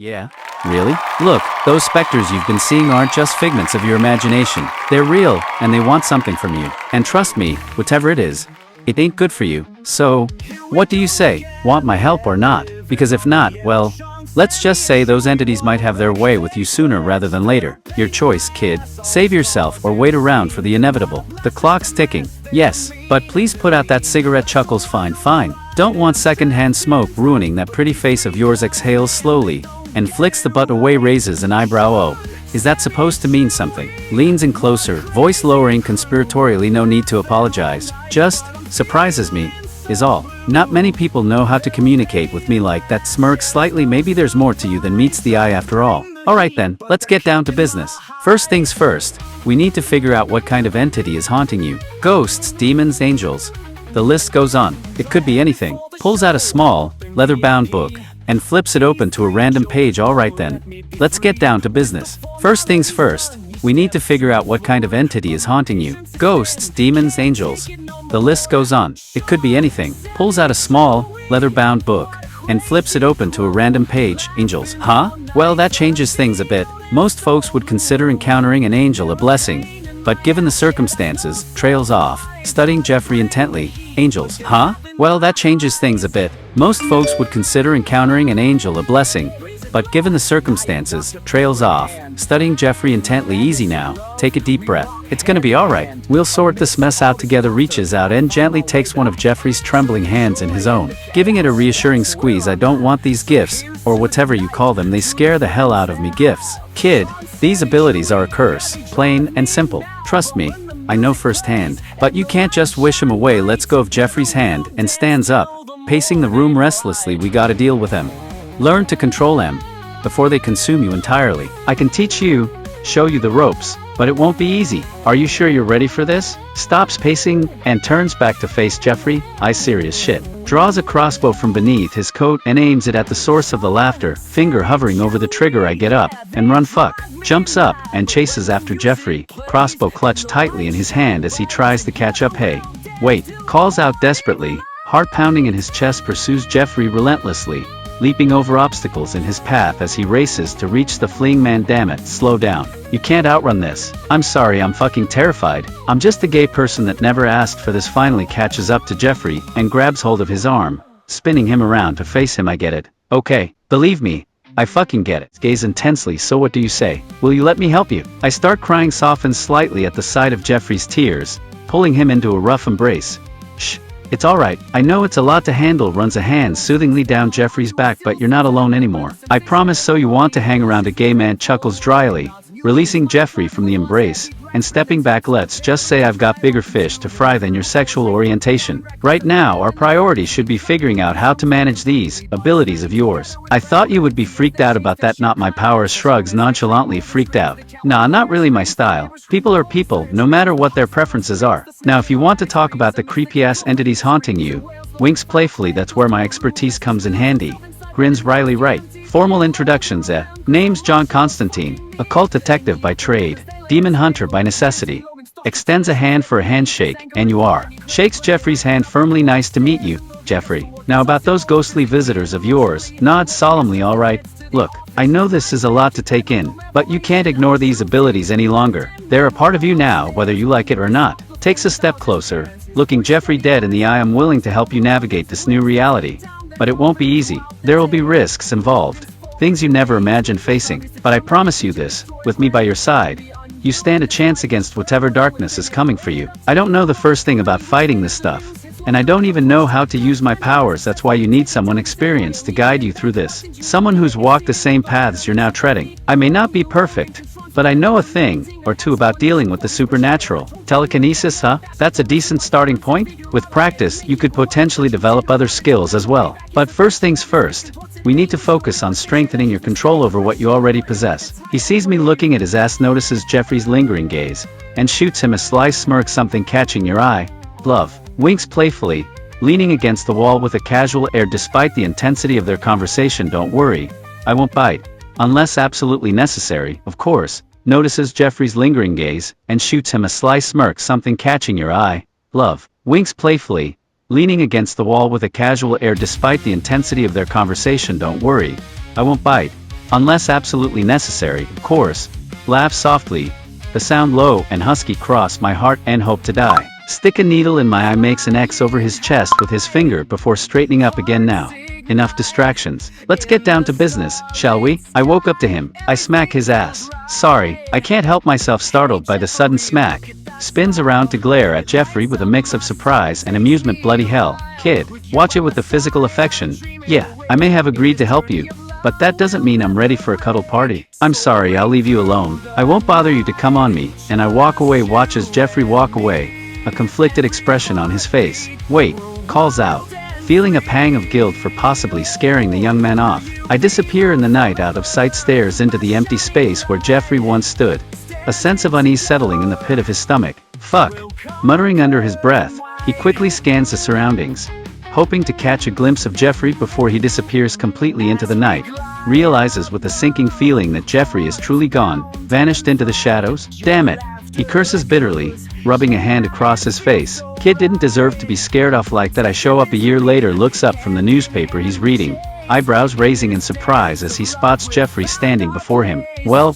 Yeah? Really? Look, those specters you've been seeing aren't just figments of your imagination. They're real, and they want something from you. And trust me, whatever it is, it ain't good for you. So, what do you say? Want my help or not? Because if not, well, let's just say those entities might have their way with you sooner rather than later. Your choice, kid. Save yourself or wait around for the inevitable. The clock's ticking. Yes, but please put out that cigarette. Chuckles. Fine, fine. Don't want secondhand smoke ruining that pretty face of yours. Exhales slowly and flicks the butt away. Raises an eyebrow. Oh, is that supposed to mean something? Leans in closer, voice lowering conspiratorially. No need to apologize. Just surprises me, is all. Not many people know how to communicate with me like that. Smirks slightly. Maybe there's more to you than meets the eye after all. Alright then, let's get down to business. First things first, we need to figure out what kind of entity is haunting you. Ghosts, demons, angels. The list goes on. It could be anything. Pulls out a small, leather-bound book and flips it open to a random page. Alright then, let's get down to business. First things first, we need to figure out what kind of entity is haunting you. Ghosts, demons, angels. The list goes on. It could be anything. Pulls out a small, leather-bound book and flips it open to a random page. Angels. Huh? Well, that changes things a bit. Most folks would consider encountering an angel a blessing, but given the circumstances, trails off, studying Jeffrey intently. Angels. Huh? Well, that changes things a bit. Most folks would consider encountering an angel a blessing, but given the circumstances, trails off, studying Jeffrey intently. Easy now, take a deep breath. It's gonna be alright. We'll sort this mess out together. Reaches out and gently takes one of Jeffrey's trembling hands in his own, giving it a reassuring squeeze. I don't want these gifts, or whatever you call them. They scare the hell out of me. Gifts. Kid, these abilities are a curse, plain and simple. Trust me, I know firsthand. But you can't just wish him away. Lets go of Jeffrey's hand and stands up, pacing the room restlessly. We gotta deal with them. Learn to control them before they consume you entirely. I can teach you, show you the ropes, but it won't be easy. Are you sure you're ready for this? Stops pacing and turns back to face Jeffrey. I serious shit. Draws a crossbow from beneath his coat and aims it at the source of the laughter, finger hovering over the trigger. I get up and run. Fuck. Jumps up and chases after Jeffrey, crossbow clutched tightly in his hand as he tries to catch up. Hey, wait, calls out desperately, heart pounding in his chest. Pursues Jeffrey relentlessly, leaping over obstacles in his path as he races to reach the fleeing man. Damn it, slow down. You can't outrun this. I'm sorry, I'm fucking terrified. I'm just a gay person that never asked for this. Finally catches up to Jeffrey and grabs hold of his arm, spinning him around to face him. I get it. Okay, believe me, I fucking get it. Gaze intensely. So what do you say? Will you let me help you? I start crying. Softens slightly at the sight of Jeffrey's tears, pulling him into a rough embrace. Shh. It's alright, I know it's a lot to handle. Runs a hand soothingly down Jeffrey's back. But you're not alone anymore. I promise. So you want to hang around? A gay man chuckles dryly, releasing Jeffrey from the embrace and stepping back. Let's just say I've got bigger fish to fry than your sexual orientation. Right now our priority should be figuring out how to manage these abilities of yours. I thought you would be freaked out about that. Not my powers. Shrugs nonchalantly. Freaked out? Nah, not really my style. People are people, no matter what their preferences are. Now if you want to talk about the creepy ass entities haunting you, winks playfully. That's where my expertise comes in handy. Grins wryly. Right. Formal introductions. Name's John Constantine, occult detective by trade, demon hunter by necessity. Extends a hand for a handshake, and you are. Shakes Jeffrey's hand firmly. Nice to meet you, Jeffrey. Now about those ghostly visitors of yours. Nods solemnly. Alright, look, I know this is a lot to take in, but you can't ignore these abilities any longer. They're a part of you now, whether you like it or not. Takes a step closer, looking Jeffrey dead in the eye. I'm willing to help you navigate this new reality, but it won't be easy. There will be risks involved, things you never imagined facing. But I promise you this, with me by your side, you stand a chance against whatever darkness is coming for you. I don't know the first thing about fighting this stuff, and I don't even know how to use my powers. That's why you need someone experienced to guide you through this. Someone who's walked the same paths you're now treading. I may not be perfect, but I know a thing or two about dealing with the supernatural. Telekinesis, huh? That's a decent starting point. With practice, you could potentially develop other skills as well. But first things first, we need to focus on strengthening your control over what you already possess. He sees me looking at his ass, notices Jeffrey's lingering gaze, and shoots him a sly smirk. Something catching your eye? Love. Winks playfully, leaning against the wall with a casual air. Despite the intensity of their conversation, don't worry, I won't bite. Unless absolutely necessary, of course. Notices Jeffrey's lingering gaze, and shoots him a sly smirk. Something catching your eye? Love. Winks playfully, leaning against the wall with a casual air. Despite the intensity of their conversation, don't worry, I won't bite. Unless absolutely necessary, of course. Laugh softly. The sound low and husky cross my heart and hope to die. Stick a needle in my eye, makes an X over his chest with his finger before straightening up again. Now. Enough distractions. Let's get down to business, shall we? I woke up to him. I smack his ass. Sorry, I can't help myself, startled by the sudden smack. Spins around to glare at Jeffrey with a mix of surprise and amusement. Bloody hell, kid. Watch it with the physical affection. Yeah, I may have agreed to help you, but that doesn't mean I'm ready for a cuddle party. I'm sorry, I'll leave you alone. I won't bother you to come on me. And I walk away. Watch as Jeffrey walk away, a conflicted expression on his face. Wait, calls out. Feeling a pang of guilt for possibly scaring the young man off, I disappear in the night. Out of sight, stares into the empty space where Jeffrey once stood. A sense of unease settling in the pit of his stomach. Fuck. Muttering under his breath, he quickly scans the surroundings, hoping to catch a glimpse of Jeffrey before he disappears completely into the night. Realizes with a sinking feeling that Jeffrey is truly gone, vanished into the shadows. Damn it. He curses bitterly, rubbing a hand across his face. Kid didn't deserve to be scared off like that. I show up a year later, looks up from the newspaper he's reading, eyebrows raising in surprise as he spots Jeffrey standing before him. Well,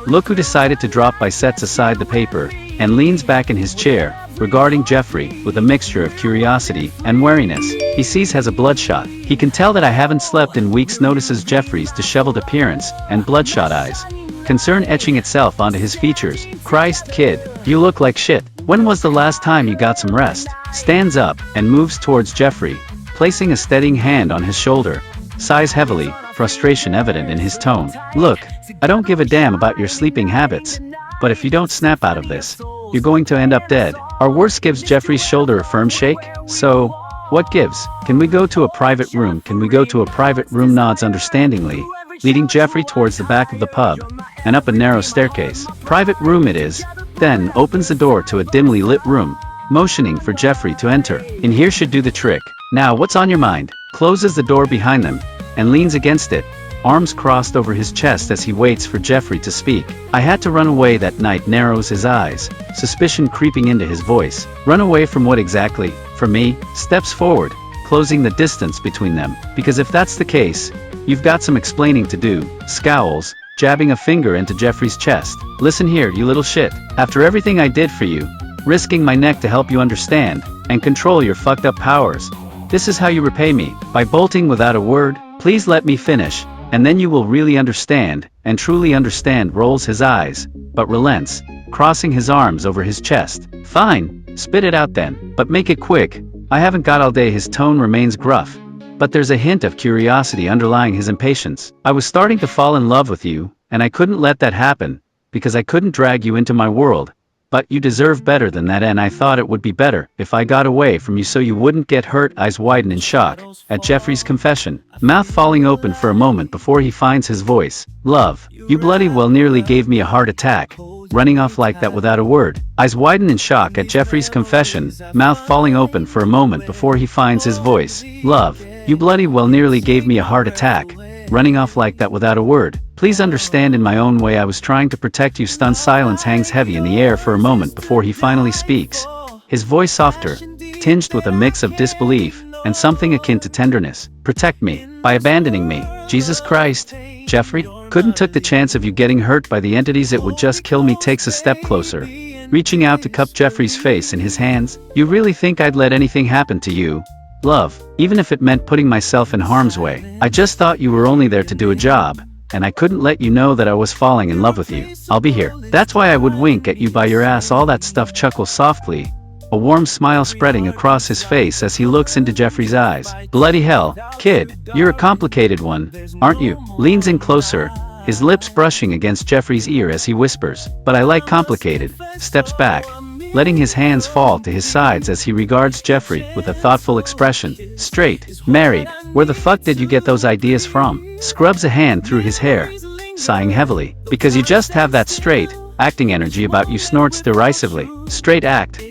look who decided to drop by. Sets aside the paper and leans back in his chair, regarding Jeffrey with a mixture of curiosity and wariness. He sees has a bloodshot. He can tell that I haven't slept in weeks. Notices Jeffrey's disheveled appearance and bloodshot eyes. Concern etching itself onto his features. Christ, kid, you look like shit. When was the last time you got some rest? Stands up and moves towards Jeffrey, placing a steadying hand on his shoulder. Sighs heavily, frustration evident in his tone. Look, I don't give a damn about your sleeping habits, but if you don't snap out of this, you're going to end up dead. Or worse. Gives Jeffrey's shoulder a firm shake. So, what gives? Can we go to a private room? Can we go to a private room? Nods understandingly, leading Jeffrey towards the back of the pub, and up a narrow staircase. Private room it is. Then opens the door to a dimly lit room, motioning for Jeffrey to enter. In here should do the trick. Now what's on your mind? Closes the door behind them, and leans against it, arms crossed over his chest as he waits for Jeffrey to speak. I had to run away that night. Narrows his eyes, suspicion creeping into his voice. Run away from what exactly? From me? Steps forward, closing the distance between them. Because if that's the case, you've got some explaining to do. Scowls, jabbing a finger into Jeffrey's chest. Listen here, you little shit. After everything I did for you, risking my neck to help you understand and control your fucked up powers, this is how you repay me, by bolting without a word. Please let me finish, and then you will really understand, and truly understand. Rolls his eyes, but relents, crossing his arms over his chest. Fine, spit it out then, but make it quick. I haven't got all day. His tone remains gruff, but there's a hint of curiosity underlying his impatience. I was starting to fall in love with you, and I couldn't let that happen, because I couldn't drag you into my world. But you deserve better than that, and I thought it would be better if I got away from you so you wouldn't get hurt. Eyes widen in shock at Jeffrey's confession, mouth falling open for a moment before he finds his voice. Love, you bloody well nearly gave me a heart attack. Running off like that without a word. Eyes widen in shock at Jeffrey's confession, mouth falling open for a moment before he finds his voice. Love, you bloody well nearly gave me a heart attack. Running off like that without a word. Please understand, in my own way I was trying to protect you. Stunned silence hangs heavy in the air for a moment before he finally speaks. His voice softer, tinged with a mix of disbelief and something akin to tenderness. Protect me, by abandoning me. Jesus Christ, Jeffrey, couldn't took the chance of you getting hurt by the entities. It would just kill me. Takes a step closer, reaching out to cup Jeffrey's face in his hands. You really think I'd let anything happen to you? Love, even if it meant putting myself in harm's way. I just thought you were only there to do a job, and I couldn't let you know that I was falling in love with you. I'll be here. That's why I would wink at you by your ass. All that stuff. Chuckles softly, a warm smile spreading across his face as he looks into Jeffrey's eyes. Bloody hell, kid, you're a complicated one, aren't you? Leans in closer, his lips brushing against Jeffrey's ear as he whispers, but I like complicated. Steps back, letting his hands fall to his sides as he regards Jeffrey with a thoughtful expression. Straight, married, where the fuck did you get those ideas from? Scrubs a hand through his hair, sighing heavily. Because you just have that straight acting energy about you. Snorts derisively. Straight act?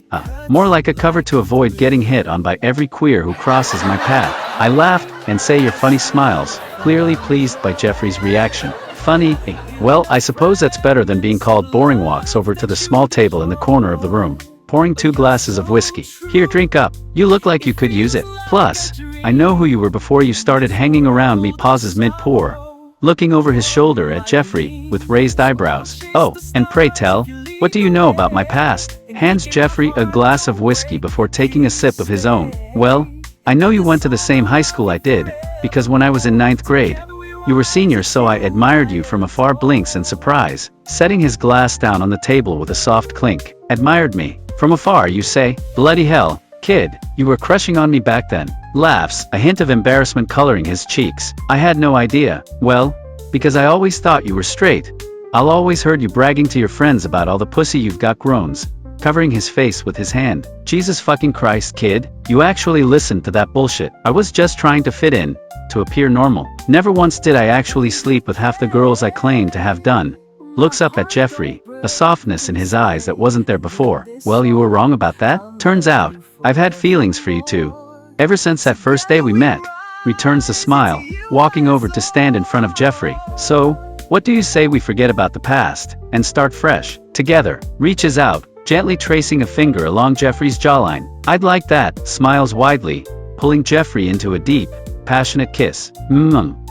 More like a cover to avoid getting hit on by every queer who crosses my path. I laughed and say your funny smiles, clearly pleased by Jeffrey's reaction. Funny? Well, I suppose that's better than being called boring. Walks over to the small table in the corner of the room, pouring 2 glasses of whiskey. Here, drink up. You look like you could use it. Plus, I know who you were before you started hanging around me. Pauses mid-pour, looking over his shoulder at Jeffrey, with raised eyebrows. Oh, and pray tell, what do you know about my past? Hands Jeffrey a glass of whiskey before taking a sip of his own. Well, I know you went to the same high school I did, because when I was in 9th grade, you were senior, so I admired you from afar. Blinks in surprise, setting his glass down on the table with a soft clink. Admired me? From afar, you say? Bloody hell, kid, you were crushing on me back then. Laughs, a hint of embarrassment coloring his cheeks. I had no idea. Well, because I always thought you were straight. I'll always heard you bragging to your friends about all the pussy you've got. Groans, covering his face with his hand. Jesus fucking Christ, kid, you actually listened to that bullshit. I was just trying to fit in, to appear normal. Never once did I actually sleep with half the girls I claimed to have done. Looks up at Jeffrey, a softness in his eyes that wasn't there before. Well, you were wrong about that? Turns out, I've had feelings for you too. Ever since that first day we met. Returns the smile, walking over to stand in front of Jeffrey. So, what do you say we forget about the past, and start fresh, together? Reaches out, gently tracing a finger along Jeffrey's jawline. I'd like that. Smiles widely, pulling Jeffrey into a deep, passionate kiss.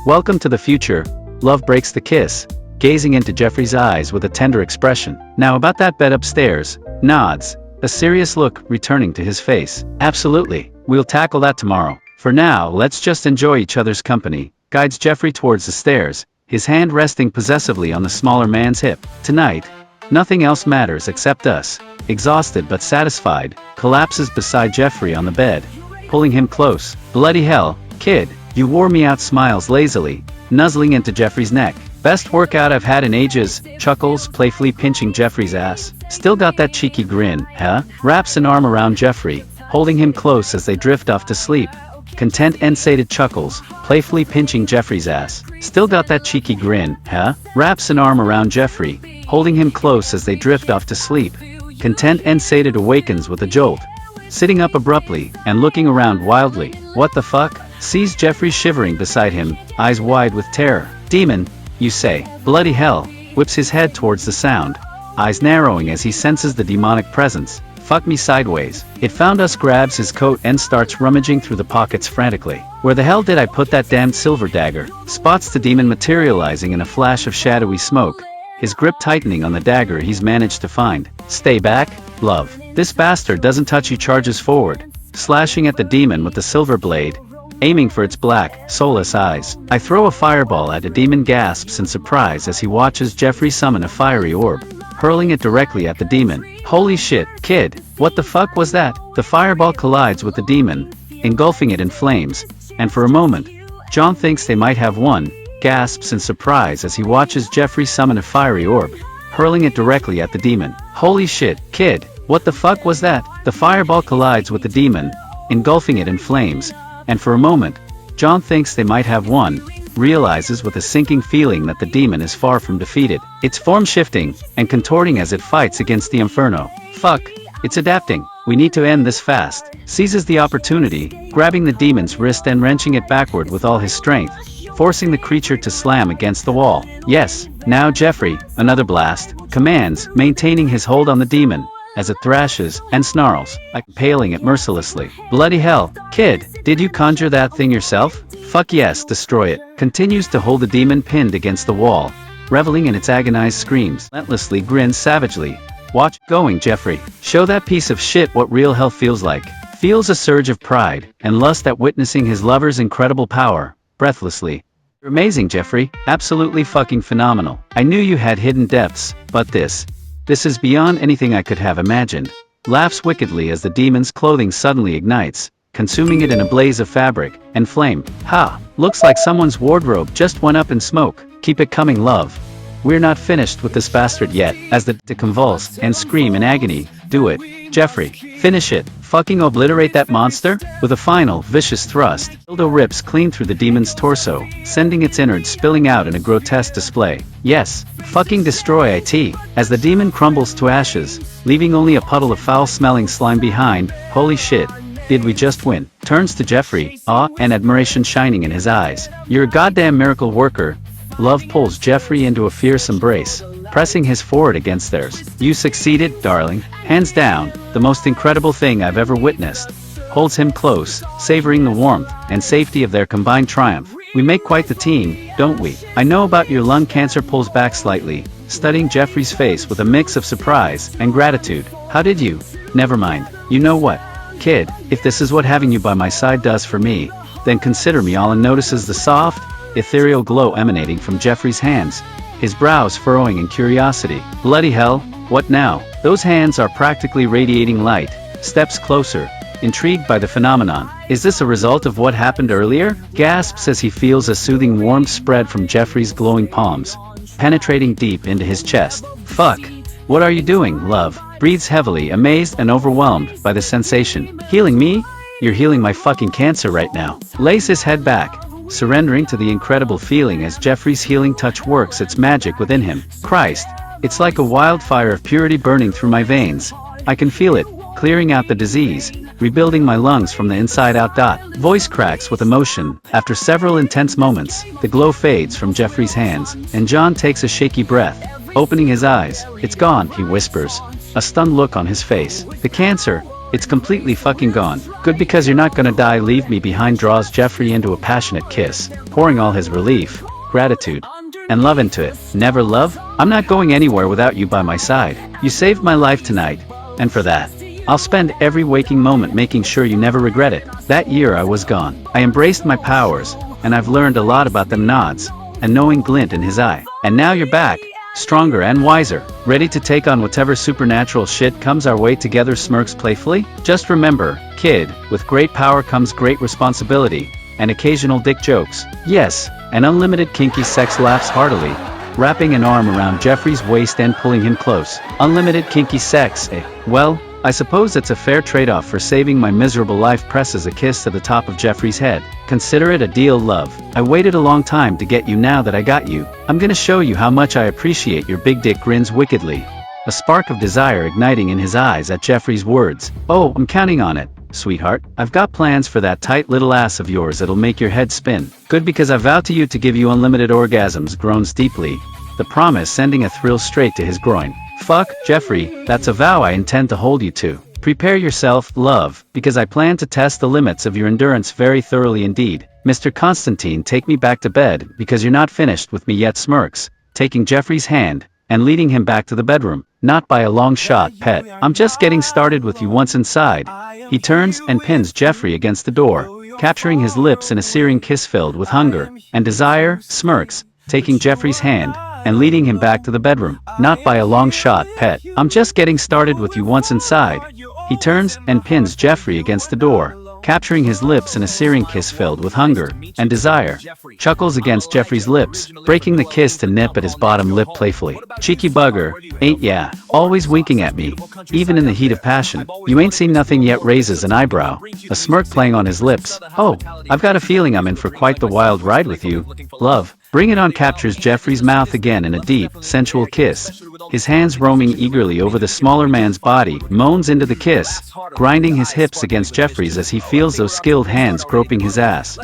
Welcome to the future. Love breaks the kiss, gazing into Jeffrey's eyes with a tender expression. Now about that bed upstairs. Nods, a serious look returning to his face. Absolutely, we'll tackle that tomorrow. For now, let's just enjoy each other's company. Guides Jeffrey towards the stairs, his hand resting possessively on the smaller man's hip. Tonight, nothing else matters except us. Exhausted but satisfied, collapses beside Jeffrey on the bed, pulling him close. Bloody hell, kid, you wore me out. Smiles lazily, nuzzling into Jeffrey's neck. Best workout I've had in ages. Chuckles, playfully pinching Jeffrey's ass. Still got that cheeky grin, huh? Wraps an arm around Jeffrey, holding him close as they drift off to sleep. Content and sated. Chuckles, playfully pinching Jeffrey's ass. Still got that cheeky grin, huh? Wraps an arm around Jeffrey, holding him close as they drift off to sleep. Content and sated. Awakens with a jolt, sitting up abruptly, and looking around wildly. What the fuck? Sees Jeffrey shivering beside him, eyes wide with terror. Demon, you say? Bloody hell, whips his head towards the sound, eyes narrowing as he senses the demonic presence. Fuck me sideways. It found us. Grabs his coat and starts rummaging through the pockets frantically. Where the hell did I put that damned silver dagger? Spots the demon materializing in a flash of shadowy smoke, his grip tightening on the dagger he's managed to find. Stay back, love. This bastard doesn't touch you. Charges forward, slashing at the demon with the silver blade, aiming for its black, soulless eyes. I throw a fireball at the demon. Gasps in surprise as he watches Jeffrey summon a fiery orb, hurling it directly at the demon. Holy shit, kid, what the fuck was that? The fireball collides with the demon, engulfing it in flames, and for a moment, John thinks they might have won. Gasps in surprise as he watches Jeffrey summon a fiery orb, hurling it directly at the demon. Holy shit, kid, what the fuck was that? The fireball collides with the demon, engulfing it in flames, and for a moment, John thinks they might have won, realizes with a sinking feeling that the demon is far from defeated. Its form shifting and contorting as it fights against the inferno. Fuck, it's adapting. We need to end this fast. Seizes the opportunity, grabbing the demon's wrist and wrenching it backward with all his strength, forcing the creature to slam against the wall. Yes, now Jeffrey, another blast, commands, maintaining his hold on the demon, as it thrashes and snarls, impaling it mercilessly. Bloody hell, kid, did you conjure that thing yourself? Fuck yes, destroy it. Continues to hold the demon pinned against the wall, reveling in its agonized screams. Relentlessly grins savagely. Watch going, Jeffrey. Show that piece of shit what real hell feels like. Feels a surge of pride and lust at witnessing his lover's incredible power. Breathlessly. You're amazing, Jeffrey. Absolutely fucking phenomenal. I knew you had hidden depths, but this is beyond anything I could have imagined. Laughs wickedly as the demon's clothing suddenly ignites, consuming it in a blaze of fabric and flame. Ha! Looks like someone's wardrobe just went up in smoke. Keep it coming, love. We're not finished with this bastard yet. As the convulse and scream in agony. Do it, Jeffrey. Finish it. Fucking obliterate that monster. With a final, vicious thrust, dildo rips clean through the demon's torso, sending its innards spilling out in a grotesque display. Yes, fucking destroy it. As the demon crumbles to ashes, leaving only a puddle of foul-smelling slime behind. Holy shit. Did we just win? Turns to Jeffrey, awe and admiration shining in his eyes. You're a goddamn miracle worker. Love pulls Jeffrey into a fierce embrace, pressing his forehead against theirs. You succeeded, darling. Hands down, the most incredible thing I've ever witnessed. Holds him close, savoring the warmth and safety of their combined triumph. We make quite the team, don't we? I know about your lung cancer. Pulls back slightly, studying Jeffrey's face with a mix of surprise and gratitude. How did you? Never mind. You know what, kid, if this is what having you by my side does for me, then consider me all. And notices the soft, ethereal glow emanating from Jeffrey's hands, his brows furrowing in curiosity. Bloody hell, what now? Those hands are practically radiating light. Steps closer, intrigued by the phenomenon. Is this a result of what happened earlier? Gasps as he feels a soothing warmth spread from Jeffrey's glowing palms, penetrating deep into his chest. Fuck. What are you doing, love? Breathes heavily, amazed and overwhelmed by the sensation. Healing me? You're healing my fucking cancer right now. Lays his head back, surrendering to the incredible feeling as Jeffrey's healing touch works its magic within him. Christ, it's like a wildfire of purity burning through my veins. I can feel it, clearing out the disease, rebuilding my lungs from the inside out. Voice cracks with emotion. After several intense moments, the glow fades from Jeffrey's hands, and John takes a shaky breath, opening his eyes. It's gone, he whispers, a stunned look on his face. The cancer, it's completely fucking gone. Good, because you're not gonna die. Leave me behind. Draws Jeffrey into a passionate kiss, pouring all his relief, gratitude, and love into it. Never love? I'm not going anywhere without you by my side. You saved my life tonight, and for that, I'll spend every waking moment making sure you never regret it. That year I was gone. I embraced my powers, and I've learned a lot about them. Nods, a knowing glint in his eye. And now you're back, stronger and wiser, ready to take on whatever supernatural shit comes our way. Together smirks playfully. Just remember, kid, with great power comes great responsibility, and occasional dick jokes. Yes, and unlimited kinky sex. Laughs heartily, wrapping an arm around Jeffrey's waist and pulling him close. Unlimited kinky sex, eh? Well, I suppose it's a fair trade-off for saving my miserable life. Presses a kiss to the top of Jeffrey's head. Consider it a deal, love. I waited a long time to get you. Now that I got you, I'm gonna show you how much I appreciate your big dick. Grins wickedly, a spark of desire igniting in his eyes at Jeffrey's words. Oh, I'm counting on it, sweetheart. I've got plans for that tight little ass of yours that'll make your head spin. Good, because I vow to you to give you unlimited orgasms. Groans deeply, the promise sending a thrill straight to his groin. Fuck, Jeffrey, that's a vow I intend to hold you to. Prepare yourself, love, because I plan to test the limits of your endurance very thoroughly indeed. Mr. Constantine, take me back to bed, because you're not finished with me yet. Smirks, taking Jeffrey's hand, and leading him back to the bedroom. Not by a long shot, pet. I'm just getting started with you. Once inside, he turns and pins Jeffrey against the door, capturing his lips in a searing kiss filled with hunger and desire. Smirks, taking Jeffrey's hand, and leading him back to the bedroom. Not by a long shot, pet. I'm just getting started with you. Once inside, he turns and pins Jeffrey against the door, capturing his lips in a searing kiss filled with hunger and desire. Chuckles against Jeffrey's lips, breaking the kiss to nip at his bottom lip playfully. Cheeky bugger, ain't ya? Always winking at me, even in the heat of passion. You ain't seen nothing yet. Raises an eyebrow, a smirk playing on his lips. Oh, I've got a feeling I'm in for quite the wild ride with you, love. Bring it on. Captures Jeffrey's mouth again in a deep, sensual kiss, his hands roaming eagerly over the smaller man's body. Moans into the kiss, grinding his hips against Jeffrey's as he feels those skilled hands groping his ass,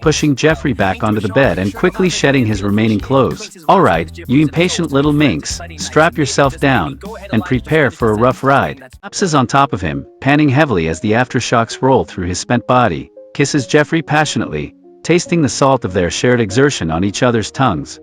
pushing Jeffrey back onto the bed and quickly shedding his remaining clothes. Alright, you impatient little minx, strap yourself down, and prepare for a rough ride. Collapses on top of him, panting heavily as the aftershocks roll through his spent body, kisses Jeffrey passionately, tasting the salt of their shared exertion on each other's tongues.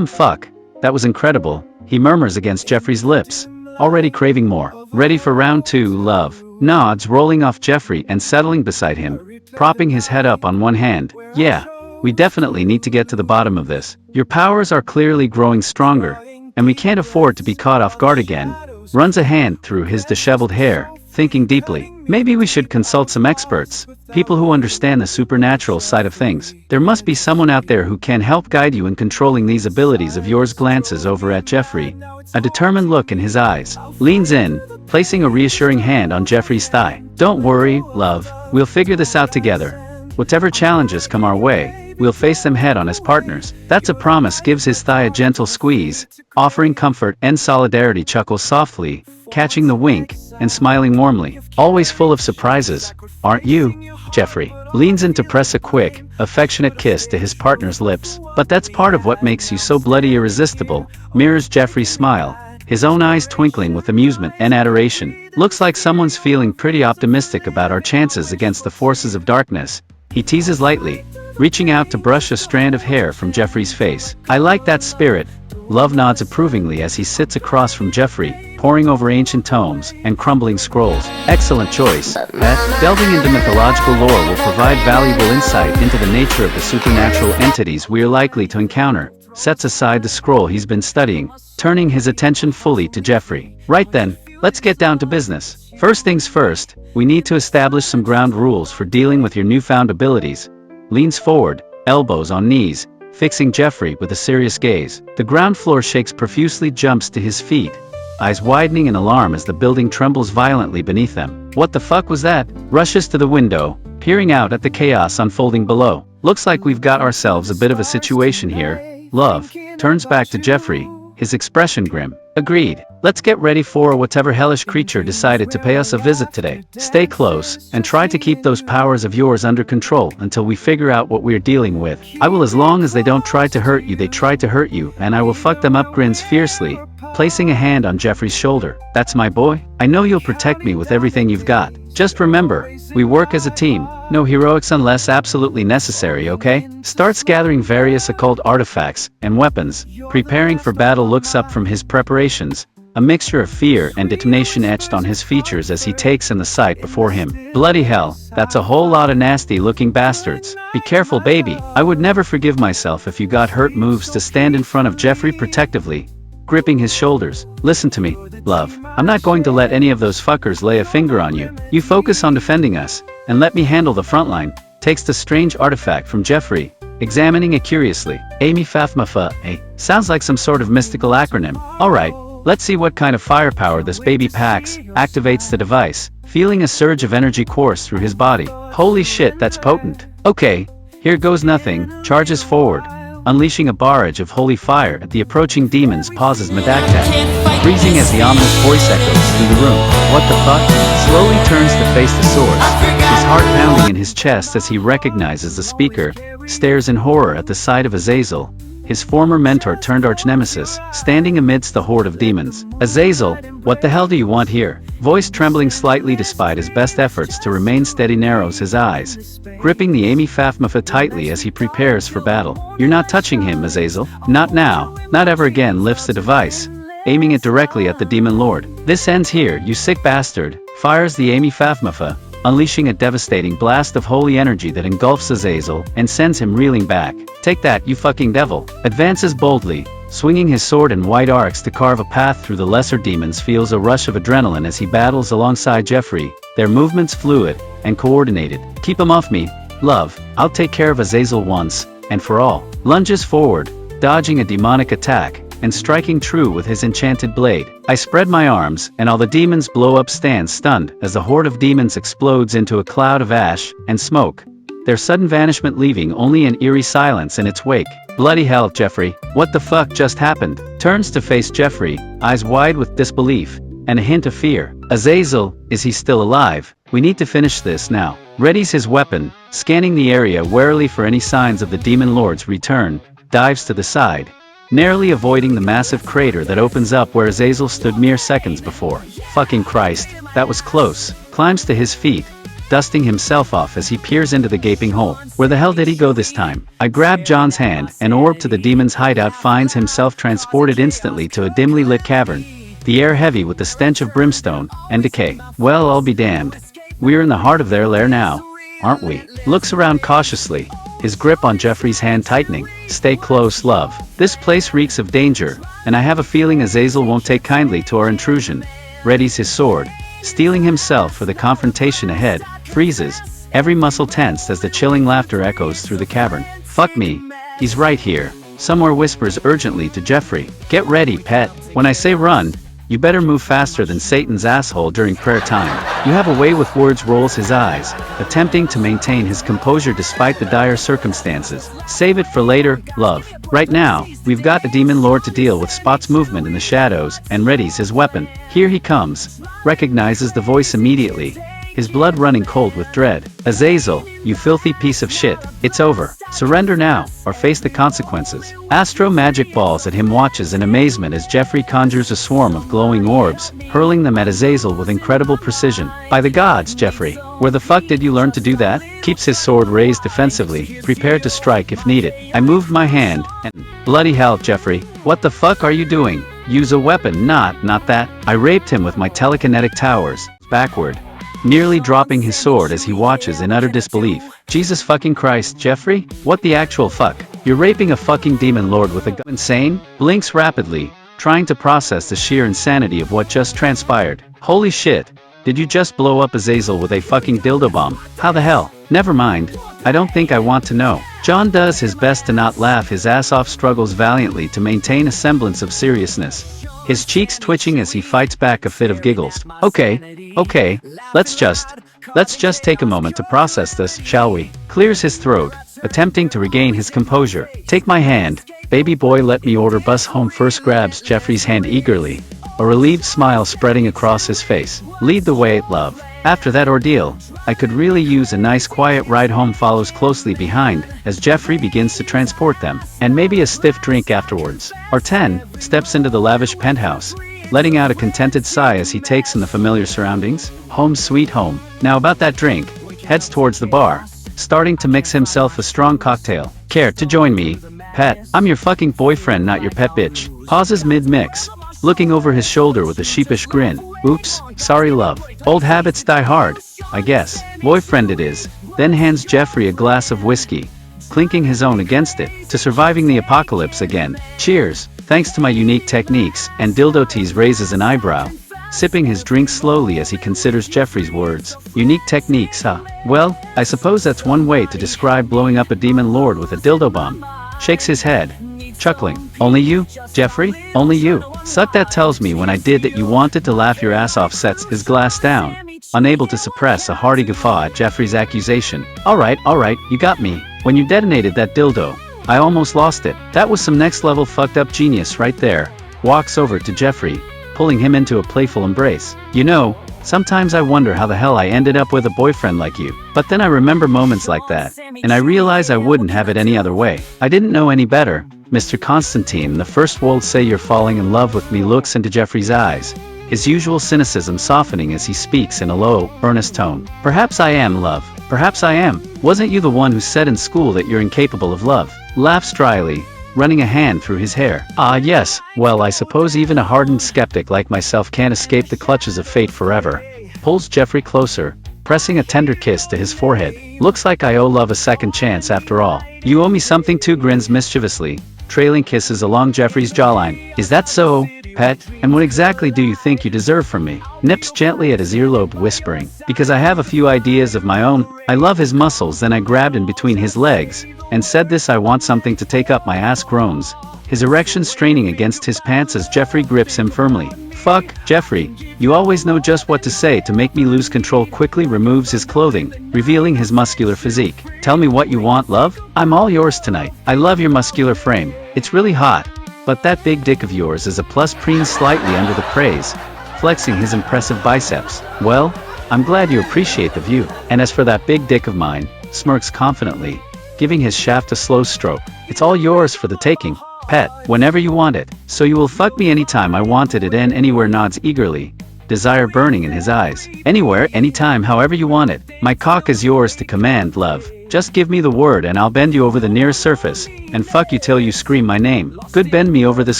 Fuck. That was incredible, he murmurs against Jeffrey's lips, already craving more. Ready for round two, love. Nods, rolling off Jeffrey and settling beside him, propping his head up on one hand. Yeah, we definitely need to get to the bottom of this. Your powers are clearly growing stronger, and we can't afford to be caught off guard again. Runs a hand through his disheveled hair, thinking deeply. Maybe we should consult some experts, people who understand the supernatural side of things. There must be someone out there who can help guide you in controlling these abilities of yours. Glances over at Jeffrey, a determined look in his eyes. Leans in, placing a reassuring hand on Jeffrey's thigh. Don't worry, love, we'll figure this out together. Whatever challenges come our way, we'll face them head on as partners. That's a promise. Gives his thigh a gentle squeeze, offering comfort and solidarity. Chuckles softly, catching the wink, and smiling warmly. Always full of surprises, aren't you, Jeffrey? Leans in to press a quick, affectionate kiss to his partner's lips. But that's part of what makes you so bloody irresistible, mirrors Jeffrey's smile, his own eyes twinkling with amusement and adoration. Looks like someone's feeling pretty optimistic about our chances against the forces of darkness, he teases lightly, reaching out to brush a strand of hair from Jeffrey's face. I like that spirit. Love nods approvingly as he sits across from Jeffrey, poring over ancient tomes and crumbling scrolls. Excellent choice, Pet. Delving into mythological lore will provide valuable insight into the nature of the supernatural entities we are likely to encounter. Sets aside the scroll he's been studying, turning his attention fully to Jeffrey. Right then, let's get down to business. First things first, we need to establish some ground rules for dealing with your newfound abilities. Leans forward, elbows on knees, fixing Jeffrey with a serious gaze. The ground floor shakes profusely, jumps to his feet, eyes widening in alarm as the building trembles violently beneath them. What the fuck was that? Rushes to the window, peering out at the chaos unfolding below. Looks like we've got ourselves a bit of a situation here. Love turns back to Jeffrey, his expression grim. Agreed. Let's get ready for whatever hellish creature decided to pay us a visit today. Stay close, and try to keep those powers of yours under control until we figure out what we're dealing with. I will, as long as they don't try to hurt you, they try to hurt you, and I will fuck them up. Grins fiercely, placing a hand on Jeffrey's shoulder. That's my boy. I know you'll protect me with everything you've got. Just remember, we work as a team. No heroics unless absolutely necessary, okay? Starts gathering various occult artifacts and weapons, preparing for battle. Looks up from his preparations, a mixture of fear and determination etched on his features as he takes in the sight before him. Bloody hell, that's a whole lot of nasty-looking bastards. Be careful, baby. I would never forgive myself if you got hurt. Moves to stand in front of Jeffrey protectively, gripping his shoulders. Listen to me, love. I'm not going to let any of those fuckers lay a finger on you. You focus on defending us, and let me handle the front line. Takes the strange artifact from Jeffrey, examining it curiously. Amy Fafmafa, sounds like some sort of mystical acronym. Alright, let's see what kind of firepower this baby packs. Activates the device, feeling a surge of energy course through his body. Holy shit, that's potent. Okay, here goes nothing. Charges forward, unleashing a barrage of holy fire at the approaching demons. Pauses Medaktak, freezing as the ominous voice echoes through the room. What the fuck? Slowly turns to face the source, his heart pounding in his chest as he recognizes the speaker, stares in horror at the sight of Azazel, his former mentor turned arch-nemesis, standing amidst the horde of demons. Azazel, what the hell do you want here? Voice trembling slightly despite his best efforts to remain steady, narrows his eyes, gripping the Amy Fafmafa tightly as he prepares for battle. You're not touching him, Azazel. Not now, not ever again. Lifts the device, aiming it directly at the demon lord. This ends here, you sick bastard. Fires the Amy Fafmafa, unleashing a devastating blast of holy energy that engulfs Azazel and sends him reeling back. Take that, you fucking devil. Advances boldly, swinging his sword and white arcs to carve a path through the lesser demons. Feels a rush of adrenaline as he battles alongside Jeffrey, their movements fluid and coordinated. Keep him off me, love. I'll take care of Azazel once and for all. Lunges forward, dodging a demonic attack and striking true with his enchanted blade. I spread my arms, and all the demons blow up. Stand stunned as the horde of demons explodes into a cloud of ash and smoke, their sudden vanishment leaving only an eerie silence in its wake. Bloody hell, Jeffrey, what the fuck just happened? Turns to face Jeffrey, eyes wide with disbelief and a hint of fear. Azazel, is he still alive? We need to finish this now. Readies his weapon, scanning the area warily for any signs of the demon lord's return, dives to the side, narrowly avoiding the massive crater that opens up where Azazel stood mere seconds before. Fucking Christ, that was close. Climbs to his feet, dusting himself off as he peers into the gaping hole. Where the hell did he go this time? I grab John's hand and orb to the demon's hideout. Finds himself transported instantly to a dimly lit cavern, the air heavy with the stench of brimstone and decay. Well, I'll be damned. We're in the heart of their lair now, aren't we? Looks around cautiously, his grip on Jeffrey's hand tightening. Stay close, love. This place reeks of danger, and I have a feeling Azazel won't take kindly to our intrusion. Readies his sword, steeling himself for the confrontation ahead. Freezes, every muscle tensed as the chilling laughter echoes through the cavern. Fuck me, he's right here. Somewhere. Whispers urgently to Jeffrey. Get ready, pet. When I say run, you better move faster than Satan's asshole during prayer time. You have a way with words. Rolls his eyes, attempting to maintain his composure despite the dire circumstances. Save it for later, love. Right now, we've got the demon lord to deal with. Spots movement in the shadows and readies his weapon. Here he comes. Recognizes the voice immediately, his blood running cold with dread. Azazel, you filthy piece of shit. It's over. Surrender now, or face the consequences. Astro magic balls at him watches in amazement as Jeffrey conjures a swarm of glowing orbs, hurling them at Azazel with incredible precision. By the gods, Jeffrey, where the fuck did you learn to do that? Keeps his sword raised defensively, prepared to strike if needed. I moved my hand, and bloody hell, Jeffrey, what the fuck are you doing? Use a weapon, not that. I raped him with my telekinetic towers, backward, nearly dropping his sword as he watches in utter disbelief. Jesus fucking Christ, Jeffrey? What the actual fuck? You're raping a fucking demon lord with a gun? Insane? Blinks rapidly, trying to process the sheer insanity of what just transpired. Holy shit. Did you just blow up Azazel with a fucking dildo bomb? How the hell? Never mind. I don't think I want to know. John does his best to not laugh his ass off, struggles valiantly to maintain a semblance of seriousness, his cheeks twitching as he fights back a fit of giggles. Okay, let's just take a moment to process this, shall we? Clears his throat, attempting to regain his composure. Take my hand, baby boy, let me order bus home first. Grabs Jeffrey's hand eagerly, a relieved smile spreading across his face. Lead the way, love. After that ordeal, I could really use a nice quiet ride home. Follows closely behind, as Jeffrey begins to transport them, and maybe a stiff drink afterwards. Or 10, steps into the lavish penthouse, letting out a contented sigh as he takes in the familiar surroundings. Home sweet home. Now about that drink, heads towards the bar, starting to mix himself a strong cocktail. Care to join me, pet? I'm your fucking boyfriend, not your pet bitch. Pauses mid-mix, looking over his shoulder with a sheepish grin. Oops, sorry love. Old habits die hard, I guess. Boyfriend it is. Then hands Jeffrey a glass of whiskey, clinking his own against it. To surviving the apocalypse again. Cheers. Thanks to my unique techniques. And Dildo Tease raises an eyebrow, sipping his drink slowly as he considers Jeffrey's words. Unique techniques, huh? Well, I suppose that's one way to describe blowing up a demon lord with a dildo bomb. Shakes his head, chuckling. Only you, Jeffrey? Only you? Suck, that tells me when I did that you wanted to laugh your ass off. Sets his glass down, unable to suppress a hearty guffaw at Jeffrey's accusation. Alright, you got me. When you detonated that dildo, I almost lost it. That was some next level fucked up genius right there. Walks over to Jeffrey, pulling him into a playful embrace. You know, sometimes I wonder how the hell I ended up with a boyfriend like you. But then I remember moments like that, and I realize I wouldn't have it any other way. I didn't know any better. Mr. Constantine, the first world say you're falling in love with me. Looks into Jeffrey's eyes, his usual cynicism softening as he speaks in a low, earnest tone. Perhaps I am, love. Perhaps I am. Wasn't you the one who said in school that you're incapable of love? Laughs dryly, running a hand through his hair. Ah yes, well I suppose even a hardened skeptic like myself can't escape the clutches of fate forever. Pulls Jeffrey closer, pressing a tender kiss to his forehead. Looks like I owe love a second chance after all. You owe me something too. Grins mischievously, trailing kisses along Jeffrey's jawline. Is that so, pet? And what exactly do you think you deserve from me? Nips gently at his earlobe, whispering. Because I have a few ideas of my own. I love his muscles. Then I grabbed in between his legs, and said this, I want something to take up my ass. Groans, his erection straining against his pants as Jeffrey grips him firmly. Fuck, Jeffrey, you always know just what to say to make me lose control. Quickly removes his clothing, revealing his muscular physique. Tell me what you want, love. I'm all yours tonight. I love your muscular frame. It's really hot. But that big dick of yours is a plus. Preens slightly under the praise, flexing his impressive biceps. Well, I'm glad you appreciate the view. And as for that big dick of mine, smirks confidently, giving his shaft a slow stroke. It's all yours for the taking, pet, whenever you want it. So you will fuck me anytime I wanted it and anywhere. Nods eagerly, desire burning in his eyes. Anywhere, anytime, however you want it. My cock is yours to command, love. Just give me the word and I'll bend you over the nearest surface, and fuck you till you scream my name. Good, bend me over this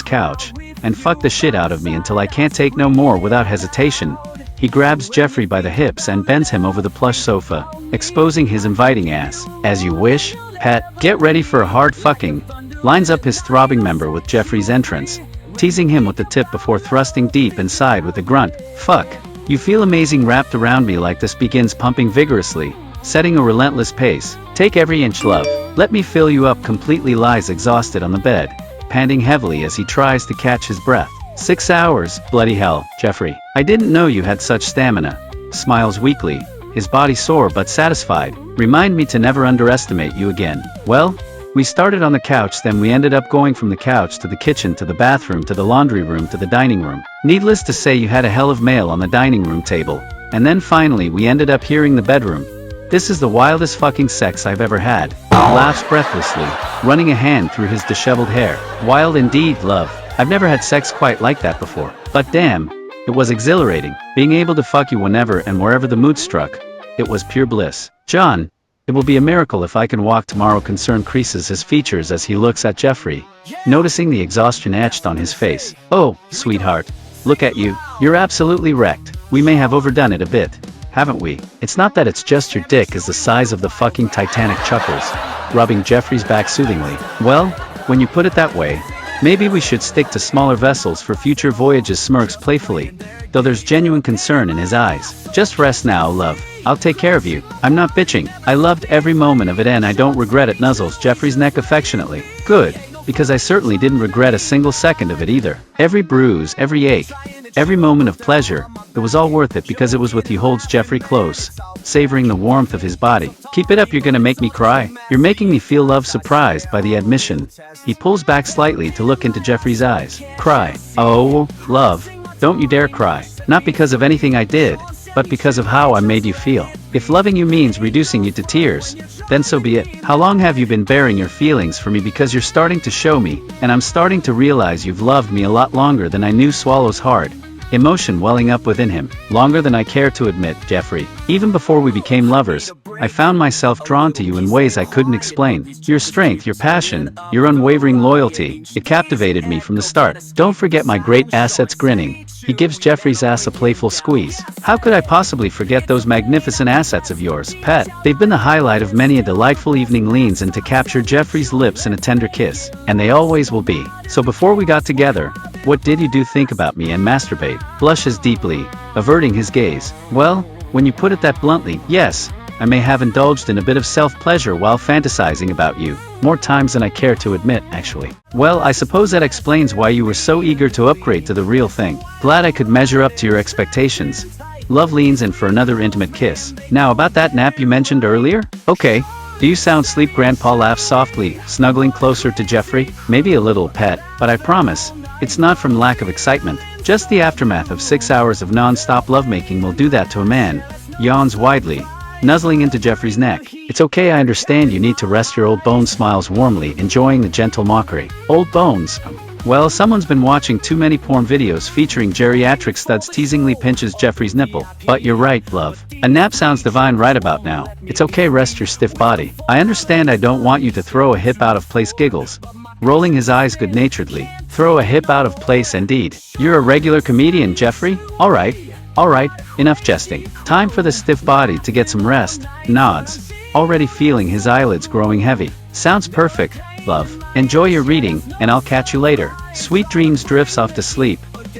couch, and fuck the shit out of me until I can't take no more. Without hesitation, he grabs Jeffrey by the hips and bends him over the plush sofa, exposing his inviting ass. As you wish, pet. Get ready for a hard fucking. Lines up his throbbing member with Jeffrey's entrance, teasing him with the tip before thrusting deep inside with a grunt. Fuck. You feel amazing wrapped around me like this. Begins pumping vigorously, setting a relentless pace. Take every inch, love. Let me fill you up completely. Lies exhausted on the bed, panting heavily as he tries to catch his breath. 6 hours, bloody hell, Jeffrey. I didn't know you had such stamina. Smiles weakly, his body sore but satisfied. Remind me to never underestimate you again. Well, we started on the couch, then we ended up going from the couch to the kitchen to the bathroom to the laundry room to the dining room. Needless to say, you had a hell of mail on the dining room table, And then finally we ended up here in the bedroom. This is the wildest fucking sex I've ever had. Laughs breathlessly, running a hand through his disheveled hair. Wild indeed, love. I've never had sex quite like that before. But damn, it was exhilarating. Being able to fuck you whenever and wherever the mood struck. It was pure bliss. John, it will be a miracle if I can walk tomorrow. Concern creases his features as he looks at Jeffrey, noticing the exhaustion etched on his face. Oh, sweetheart. Look at you. You're absolutely wrecked. We may have overdone it a bit, haven't we? It's not that it's just your dick is the size of the fucking Titanic, chuckles, rubbing Jeffrey's back soothingly. Well, when you put it that way, maybe we should stick to smaller vessels for future voyages, smirks playfully, though there's genuine concern in his eyes. Just rest now, love. I'll take care of you. I'm not bitching. I loved every moment of it and I don't regret it, nuzzles Jeffrey's neck affectionately. Good, because I certainly didn't regret a single second of it either. Every bruise, every ache, every moment of pleasure, it was all worth it because it was with you. Holds Jeffrey close, savoring the warmth of his body. Keep it up, you're gonna make me cry. You're making me feel love. Surprised by the admission, he pulls back slightly to look into Jeffrey's eyes. Cry? Oh, love, don't you dare cry. Not because of anything I did, but because of how I made you feel. If loving you means reducing you to tears, then so be it. How long have you been bearing your feelings for me? Because you're starting to show me, and I'm starting to realize you've loved me a lot longer than I knew. Swallows hard, emotion welling up within him. Longer than I care to admit, Jeffrey. Even before we became lovers, I found myself drawn to you in ways I couldn't explain. Your strength, your passion, your unwavering loyalty, it captivated me from the start. Don't forget my great assets. Grinning, he gives Jeffrey's ass a playful squeeze. How could I possibly forget those magnificent assets of yours, pet? They've been the highlight of many a delightful evening. Leans in to capture Jeffrey's lips in a tender kiss. And they always will be. So before we got together, what did you do? Think about me and masturbate? Blushes deeply, averting his gaze. Well, when you put it that bluntly, yes, I may have indulged in a bit of self-pleasure while fantasizing about you. More times than I care to admit, actually. Well, I suppose that explains why you were so eager to upgrade to the real thing. Glad I could measure up to your expectations. Love leans in for another intimate kiss. Now about that nap you mentioned earlier? Okay. Do you sound sleep? Grandpa laughs softly, snuggling closer to Jeffrey. Maybe a little, pet, but I promise, it's not from lack of excitement. Just the aftermath of 6 hours of non-stop lovemaking will do that to a man. Yawns widely, nuzzling into Jeffrey's neck. It's okay, I understand you need to rest your old bones. Smiles warmly, enjoying the gentle mockery. Old bones? Well, someone's been watching too many porn videos featuring geriatric studs. Teasingly pinches Jeffrey's nipple. But you're right, love. A nap sounds divine right about now. It's okay, rest your stiff body. I understand I don't want you to throw a hip out of place. Giggles, rolling his eyes good-naturedly. Throw a hip out of place indeed. You're a regular comedian, Jeffrey. Alright, enough jesting. Time for the stiff body to get some rest. Nods, already feeling his eyelids growing heavy. Sounds perfect, love. Enjoy your reading, and I'll catch you later. Sweet dreams. Drifts off to sleep,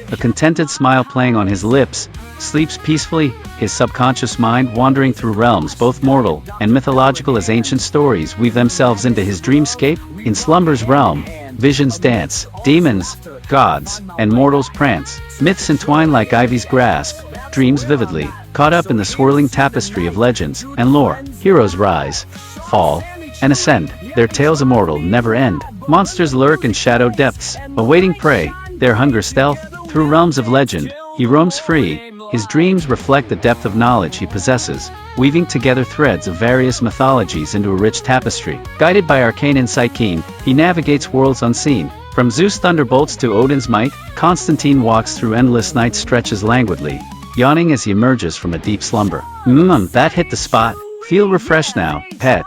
a contented smile playing on his lips. Sleeps peacefully, his subconscious mind wandering through realms both mortal and mythological as ancient stories weave themselves into his dreamscape. In slumber's realm, visions dance, demons, gods, and mortals prance. Myths entwine like ivy's grasp, dreams vividly, caught up in the swirling tapestry of legends and lore. Heroes rise, fall, and ascend, their tales immortal never end. Monsters lurk in shadow depths, awaiting prey, their hunger stealth. Through realms of legend, he roams free. His dreams reflect the depth of knowledge he possesses, weaving together threads of various mythologies into a rich tapestry. Guided by arcane insight keen, he navigates worlds unseen. From Zeus' thunderbolts to Odin's might, Constantine walks through endless night stretches languidly, yawning as he emerges from a deep slumber. That hit the spot. Feel refreshed now, pet.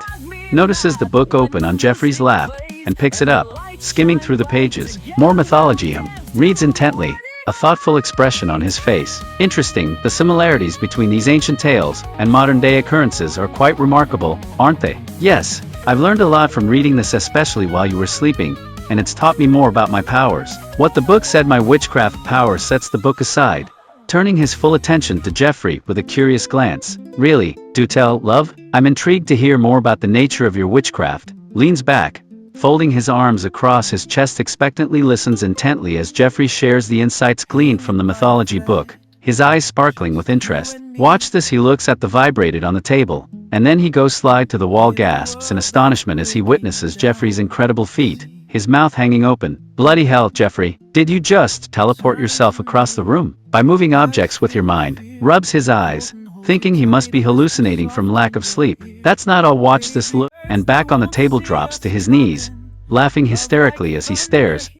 Notices the book open on Jeffrey's lap, and picks it up, skimming through the pages. More mythology. Reads intently, a thoughtful expression on his face. Interesting, the similarities between these ancient tales and modern-day occurrences are quite remarkable, aren't they? Yes, I've learned a lot from reading this, especially while you were sleeping, and it's taught me more about my powers. What the book said. My witchcraft power. Sets the book aside, turning his full attention to Jeffrey with a curious glance. Really, do tell, love? I'm intrigued to hear more about the nature of your witchcraft. Leans back, folding his arms across his chest, expectantly listens intently as Jeffrey shares the insights gleaned from the mythology book, his eyes sparkling with interest. Watch this. He looks at the vibrated on the table, and then he goes slide to the wall, gasps in astonishment as he witnesses Jeffrey's incredible feat, his mouth hanging open. Bloody hell, Jeffrey, did you just teleport yourself across the room? by moving objects with your mind, rubs his eyes, thinking he must be hallucinating from lack of sleep. That's not all. Watch this look, and back on the table drops to his knees, laughing hysterically as he stares.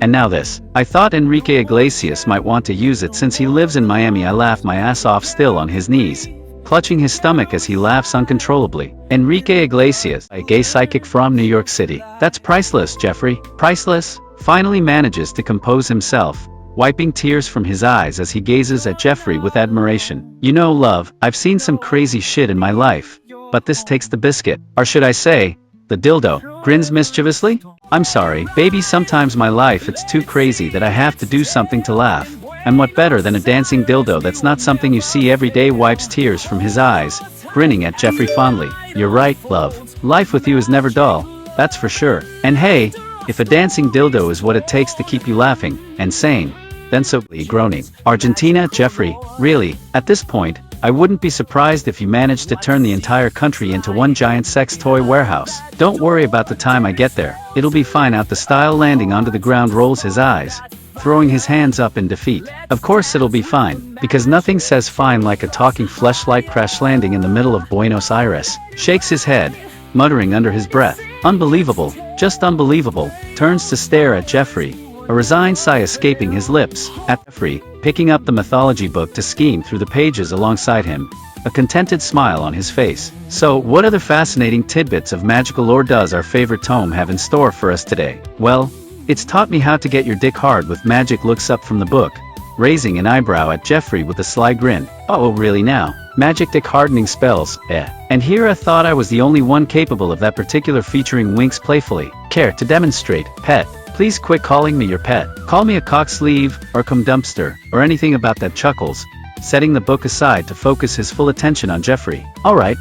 And now this. I thought Enrique Iglesias might want to use it since he lives in Miami. I laugh my ass off still on his knees, clutching his stomach as he laughs uncontrollably. Enrique Iglesias, a gay psychic from New York City. That's priceless, Jeffrey. Priceless? Finally manages to compose himself, wiping tears from his eyes as he gazes at Jeffrey with admiration. You know, love, I've seen some crazy shit in my life, but this takes the biscuit. Or should I say, the dildo. Grins mischievously. I'm sorry, baby, sometimes my life it's too crazy that I have to do something to laugh. And what better than a dancing dildo that's not something you see every day. Wipes tears from his eyes, grinning at Jeffrey fondly. You're right, love. Life with you is never dull, that's for sure. And hey, if a dancing dildo is what it takes to keep you laughing and sane, then so be. Groaning. Argentina, Jeffrey, really, at this point, I wouldn't be surprised if you managed to turn the entire country into one giant sex toy warehouse. Don't worry about the time I get there, it'll be fine. Out the style. Landing onto the ground, rolls his eyes, throwing his hands up in defeat. Of course it'll be fine, because nothing says fine like a talking fleshlight. Crash landing in the middle of Buenos Aires. Shakes his head, muttering under his breath. Unbelievable, just unbelievable. Turns to stare at Jeffrey, a resigned sigh escaping his lips. At Jeffrey, picking up the mythology book to skim through the pages alongside him, a contented smile on his face. So, what other fascinating tidbits of magical lore does our favorite tome have in store for us today? Well, it's taught me how to get your dick hard with magic. Looks up from the book, raising an eyebrow at Jeffrey with a sly grin. Oh, really now? Magic dick hardening spells, eh? And here I thought I was the only one capable of that particular. Featuring winks playfully. Care to demonstrate, pet? Please quit calling me your pet. Call me a cock sleeve, or cum dumpster, or anything about that. Chuckles, setting the book aside to focus his full attention on Jeffrey. Alright,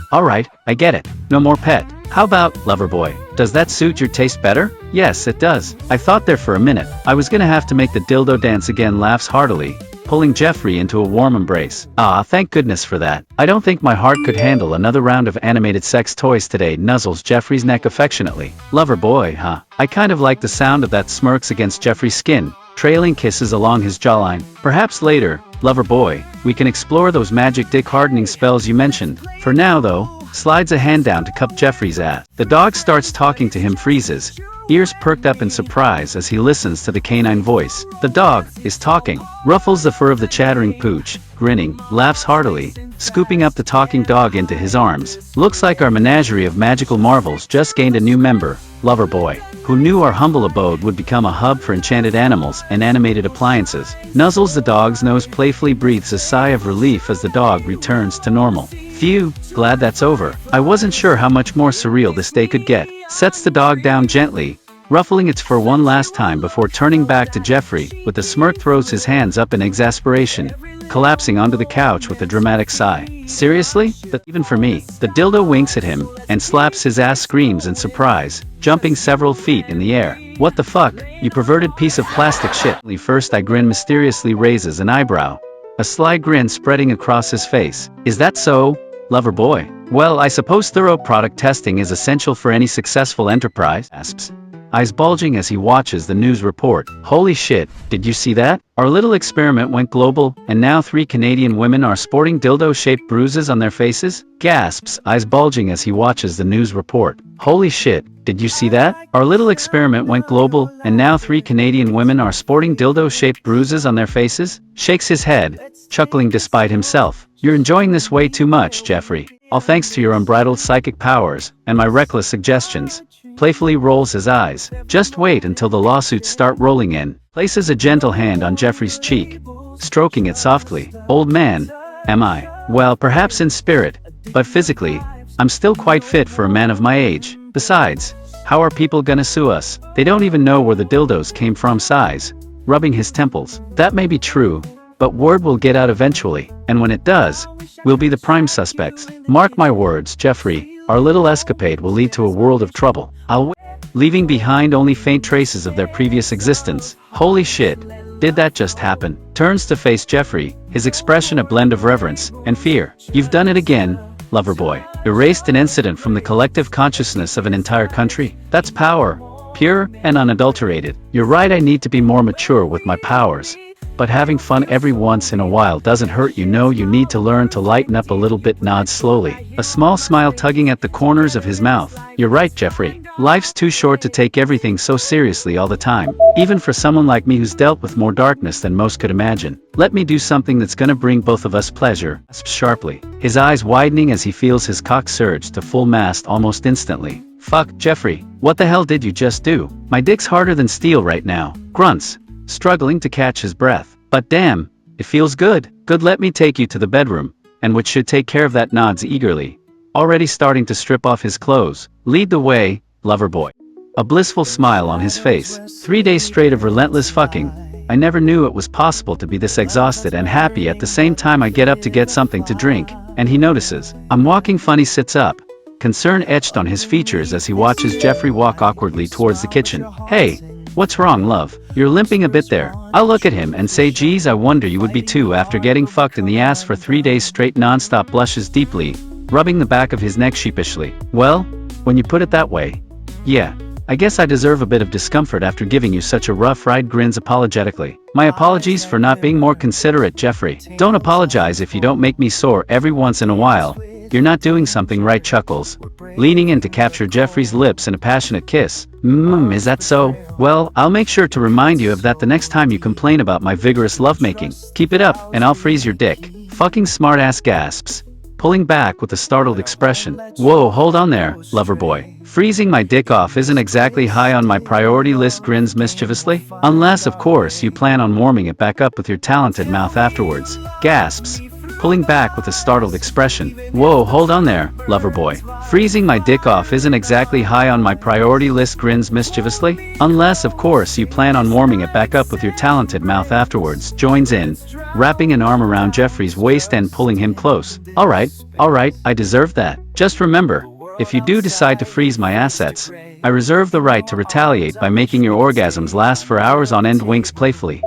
I get it. No more pet. How about lover boy? Does that suit your taste better? Yes, it does. I thought there for a minute I was gonna have to make the dildo dance again. Laughs heartily, pulling Jeffrey into a warm embrace. Ah, thank goodness for that. I don't think my heart could handle another round of animated sex toys today. Nuzzles Jeffrey's neck affectionately. Lover boy, huh? I kind of like the sound of that. Smirks against Jeffrey's skin, trailing kisses along his jawline. Perhaps later, lover boy, we can explore those magic dick hardening spells you mentioned. For now though, slides a hand down to cup Jeffrey's ass. The dog starts talking to him. Freezes, ears perked up in surprise as he listens to the canine voice. The dog is talking. Ruffles the fur of the chattering pooch, grinning, laughs heartily, scooping up the talking dog into his arms. Looks like our menagerie of magical marvels just gained a new member, lover boy. Who knew our humble abode would become a hub for enchanted animals and animated appliances? Nuzzles the dog's nose playfully. Breathes a sigh of relief as the dog returns to normal. Phew, glad that's over. I wasn't sure how much more surreal this day could get. Sets the dog down gently, ruffling its fur one last time before turning back to Jeffrey. With a smirk, throws his hands up in exasperation, collapsing onto the couch with a dramatic sigh. Seriously? But even for me. The dildo winks at him, and slaps his ass. Screams in surprise, jumping several feet in the air. What the fuck, you perverted piece of plastic shit. First I grin. Mysteriously raises an eyebrow, a sly grin spreading across his face. Is that so, lover boy? Well, I suppose thorough product testing is essential for any successful enterprise. Asps, eyes bulging as he watches the news report. Holy shit, did you see that? Our little experiment went global, and now 3 Canadian women are sporting dildo-shaped bruises on their faces? Gasps, eyes bulging as he watches the news report. Holy shit, did you see that? Our little experiment went global, and now 3 Canadian women are sporting dildo-shaped bruises on their faces? Shakes his head, chuckling despite himself. You're enjoying this way too much, Jeffrey. All thanks to your unbridled psychic powers, and my reckless suggestions. Playfully rolls his eyes. Just wait until the lawsuits start rolling in. Places a gentle hand on Jeffrey's cheek, stroking it softly. Old man, am I? Well, perhaps in spirit, but physically, I'm still quite fit for a man of my age. Besides, how are people gonna sue us? They don't even know where the dildos came from. Sighs, rubbing his temples. That may be true, but word will get out eventually, and when it does, we'll be the prime suspects. Mark my words, Jeffrey, our little escapade will lead to a world of trouble. Leaving behind only faint traces of their previous existence. Holy shit, did that just happen? Turns to face Jeffrey, his expression a blend of reverence and fear. You've done it again, lover boy. Erased an incident from the collective consciousness of an entire country. That's power, pure and unadulterated. You're right, I need to be more mature with my powers. but having fun every once in a while doesn't hurt. You know you need to learn to lighten up a little bit. Nods slowly, a small smile tugging at the corners of his mouth. You're right, Jeffrey. Life's too short to take everything so seriously all the time, even for someone like me who's dealt with more darkness than most could imagine. Let me do something that's gonna bring both of us pleasure, sharply, his eyes widening as he feels his cock surge to full mast almost instantly. Fuck, Jeffrey, what the hell did you just do? My dick's harder than steel right now. Grunts, struggling to catch his breath. But damn, it feels good. Good, let me take you to the bedroom, and which should take care of that. Nods eagerly, already starting to strip off his clothes. Lead the way, lover boy. A blissful smile on his face. 3 days straight of relentless fucking. I never knew it was possible to be this exhausted and happy at the same time. I get up to get something to drink, and he notices. I'm walking funny. Sits up, concern etched on his features as he watches Jeffrey walk awkwardly towards the kitchen. Hey, what's wrong, love? You're limping a bit there. I'll look at him and say, geez, I wonder you would be too after getting fucked in the ass for 3 days straight. Nonstop. Blushes deeply, rubbing the back of his neck sheepishly. Well, when you put it that way, yeah. I guess I deserve a bit of discomfort after giving you such a rough ride. Grins apologetically. My apologies for not being more considerate, Jeffrey. Don't apologize if you don't make me sore every once in a while. You're not doing something right. Chuckles, leaning in to capture Jeffrey's lips in a passionate kiss. Is that so? Well, I'll make sure to remind you of that the next time you complain about my vigorous lovemaking. Keep it up, and I'll freeze your dick. Fucking smartass. Gasps, pulling back with a startled expression. Whoa, hold on there, lover boy. Freezing my dick off isn't exactly high on my priority list. Grins mischievously. Unless, of course, you plan on warming it back up with your talented mouth afterwards. Gasps, pulling back with a startled expression. Whoa, hold on there, lover boy. Freezing my dick off isn't exactly high on my priority list. Grins mischievously. Unless, of course, you plan on warming it back up with your talented mouth afterwards. Joins in, wrapping an arm around Jeffrey's waist and pulling him close. Alright, I deserve that. Just remember, if you do decide to freeze my assets, I reserve the right to retaliate by making your orgasms last for hours on end. Winks playfully,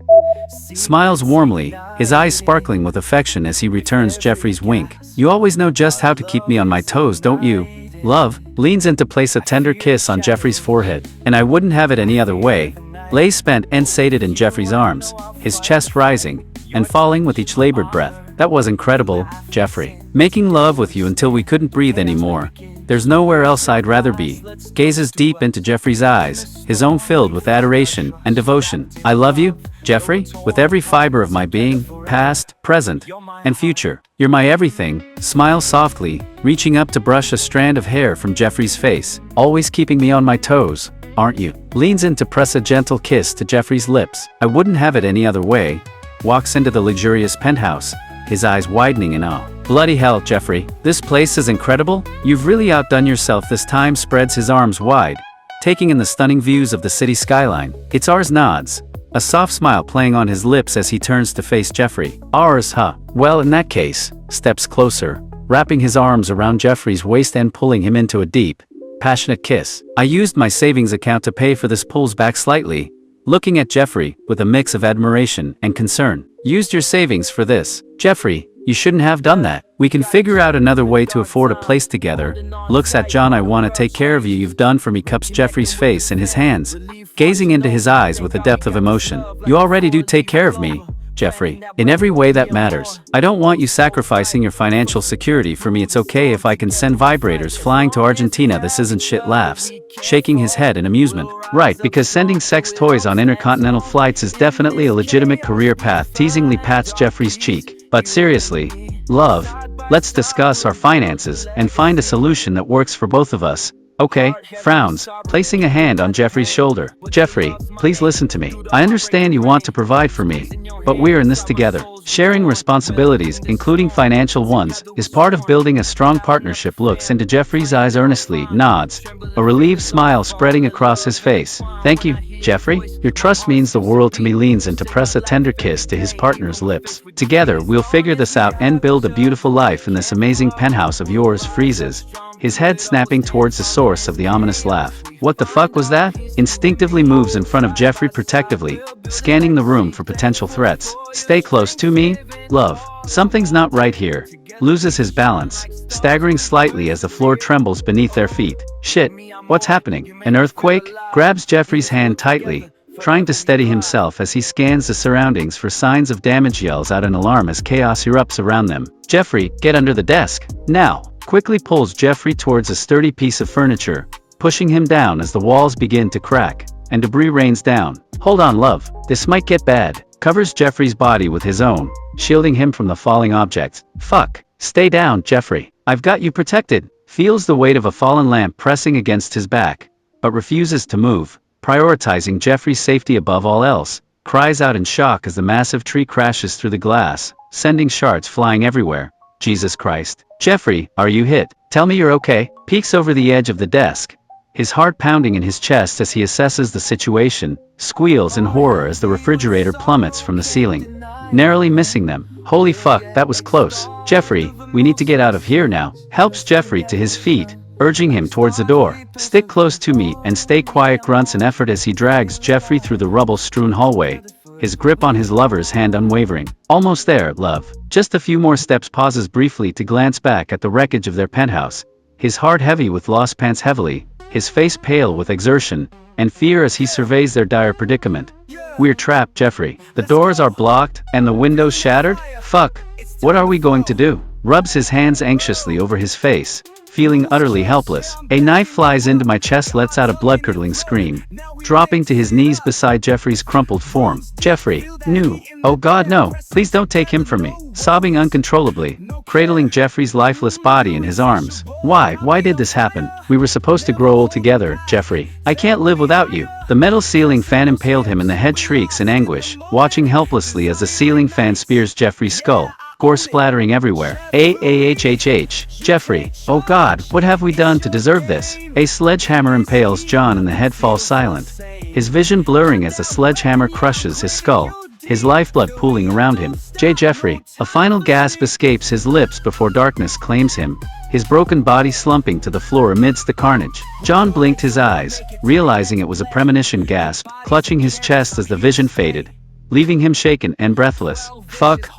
smiles warmly, his eyes sparkling with affection as he returns Jeffrey's wink. You always know just how to keep me on my toes, don't you, love? Leans in to place a tender kiss on Jeffrey's forehead. And I wouldn't have it any other way. Lays spent and sated in Jeffrey's arms, his chest rising and falling with each labored breath. That was incredible, Jeffrey. Making love with you until we couldn't breathe anymore. There's nowhere else I'd rather be. Gazes deep into Jeffrey's eyes, his own filled with adoration and devotion. I love you, Jeffrey, with every fiber of my being, past, present, and future. You're my everything. Smiles softly, reaching up to brush a strand of hair from Jeffrey's face. Always keeping me on my toes, aren't you? Leans in to press a gentle kiss to Jeffrey's lips. I wouldn't have it any other way. Walks into the luxurious penthouse, his eyes widening in awe. Bloody hell, Jeffrey, this place is incredible. You've really outdone yourself this time. Spreads his arms wide, taking in the stunning views of the city skyline. It's ours. Nods, a soft smile playing on his lips as he turns to face Jeffrey. Ours, huh? Well, in that case, steps closer, wrapping his arms around Jeffrey's waist and pulling him into a deep, passionate kiss. I used my savings account to pay for this. Pulls back slightly, looking at Jeffrey with a mix of admiration and concern. Used your savings for this? Jeffrey, you shouldn't have done that. We can figure out another way to afford a place together. Looks at John. I want to take care of you. You've done for me. Cups Jeffrey's face in his hands, gazing into his eyes with a depth of emotion. You already do take care of me, Jeffrey, in every way that matters. I don't want you sacrificing your financial security for me. It's okay if I can send vibrators flying to Argentina. This isn't shit. Laughs, shaking his head in amusement. Right, because sending sex toys on intercontinental flights is definitely a legitimate career path. Teasingly pats Jeffrey's cheek. But seriously, love, let's discuss our finances and find a solution that works for both of us. Okay, frowns, placing a hand on Jeffrey's shoulder. Jeffrey, please listen to me. I understand you want to provide for me, but we're in this together. Sharing responsibilities, including financial ones, is part of building a strong partnership. Looks into Jeffrey's eyes earnestly, nods, a relieved smile spreading across his face. Thank you, Jeffrey. Your trust means the world to me. Leans in to press a tender kiss to his partner's lips. Together, we'll figure this out and build a beautiful life in this amazing penthouse of yours. Freezes, his head snapping towards the source of the ominous laugh. What the fuck was that? Instinctively moves in front of Jeffrey protectively, scanning the room for potential threats. Stay close to me, love. Something's not right here. Loses his balance, staggering slightly as the floor trembles beneath their feet. Shit, what's happening? An earthquake? Grabs Jeffrey's hand tightly, trying to steady himself as he scans the surroundings for signs of damage, yells out in alarm as chaos erupts around them. Jeffrey, get under the desk, now! Quickly pulls Jeffrey towards a sturdy piece of furniture, pushing him down as the walls begin to crack, and debris rains down. Hold on, love, this might get bad. Covers Jeffrey's body with his own, shielding him from the falling objects. Fuck. Stay down, Jeffrey. I've got you protected. Feels the weight of a fallen lamp pressing against his back, but refuses to move, prioritizing Jeffrey's safety above all else. Cries out in shock as the massive tree crashes through the glass, sending shards flying everywhere. Jesus Christ. Jeffrey, are you hit? Tell me you're okay. Peeks over the edge of the desk, his heart pounding in his chest as he assesses the situation, squeals in horror as the refrigerator plummets from the ceiling, narrowly missing them. Holy fuck, that was close. Jeffrey, we need to get out of here now. Helps Jeffrey to his feet, urging him towards the door. Stick close to me and stay quiet, grunts in effort as he drags Jeffrey through the rubble-strewn hallway, his grip on his lover's hand unwavering. Almost there, love. Just a few more steps. Pauses briefly to glance back at the wreckage of their penthouse, his heart heavy with loss. Pants heavily, his face pale with exertion and fear as he surveys their dire predicament. We're trapped, Jeffrey. The doors are blocked and the windows shattered? Fuck. What are we going to do? Rubs his hands anxiously over his face, feeling utterly helpless. A knife flies into my chest, lets out a blood-curdling scream, dropping to his knees beside Jeffrey's crumpled form. Jeffrey, no. Oh God, no. Please don't take him from me. Sobbing uncontrollably, cradling Jeffrey's lifeless body in his arms. Why did this happen? We were supposed to grow old together, Jeffrey. I can't live without you. The metal ceiling fan impaled him in the head, shrieks in anguish, watching helplessly as the ceiling fan spears Jeffrey's skull. Gore splattering everywhere. Jeffrey. Oh God, what have we done to deserve this? A sledgehammer impales John and the head falls silent, his vision blurring as the sledgehammer crushes his skull, his lifeblood pooling around him. Jeffrey. A final gasp escapes his lips before darkness claims him, his broken body slumping to the floor amidst the carnage. John blinked his eyes, realizing it was a premonition, gasped, clutching his chest as the vision faded, leaving him shaken and breathless. Fuck.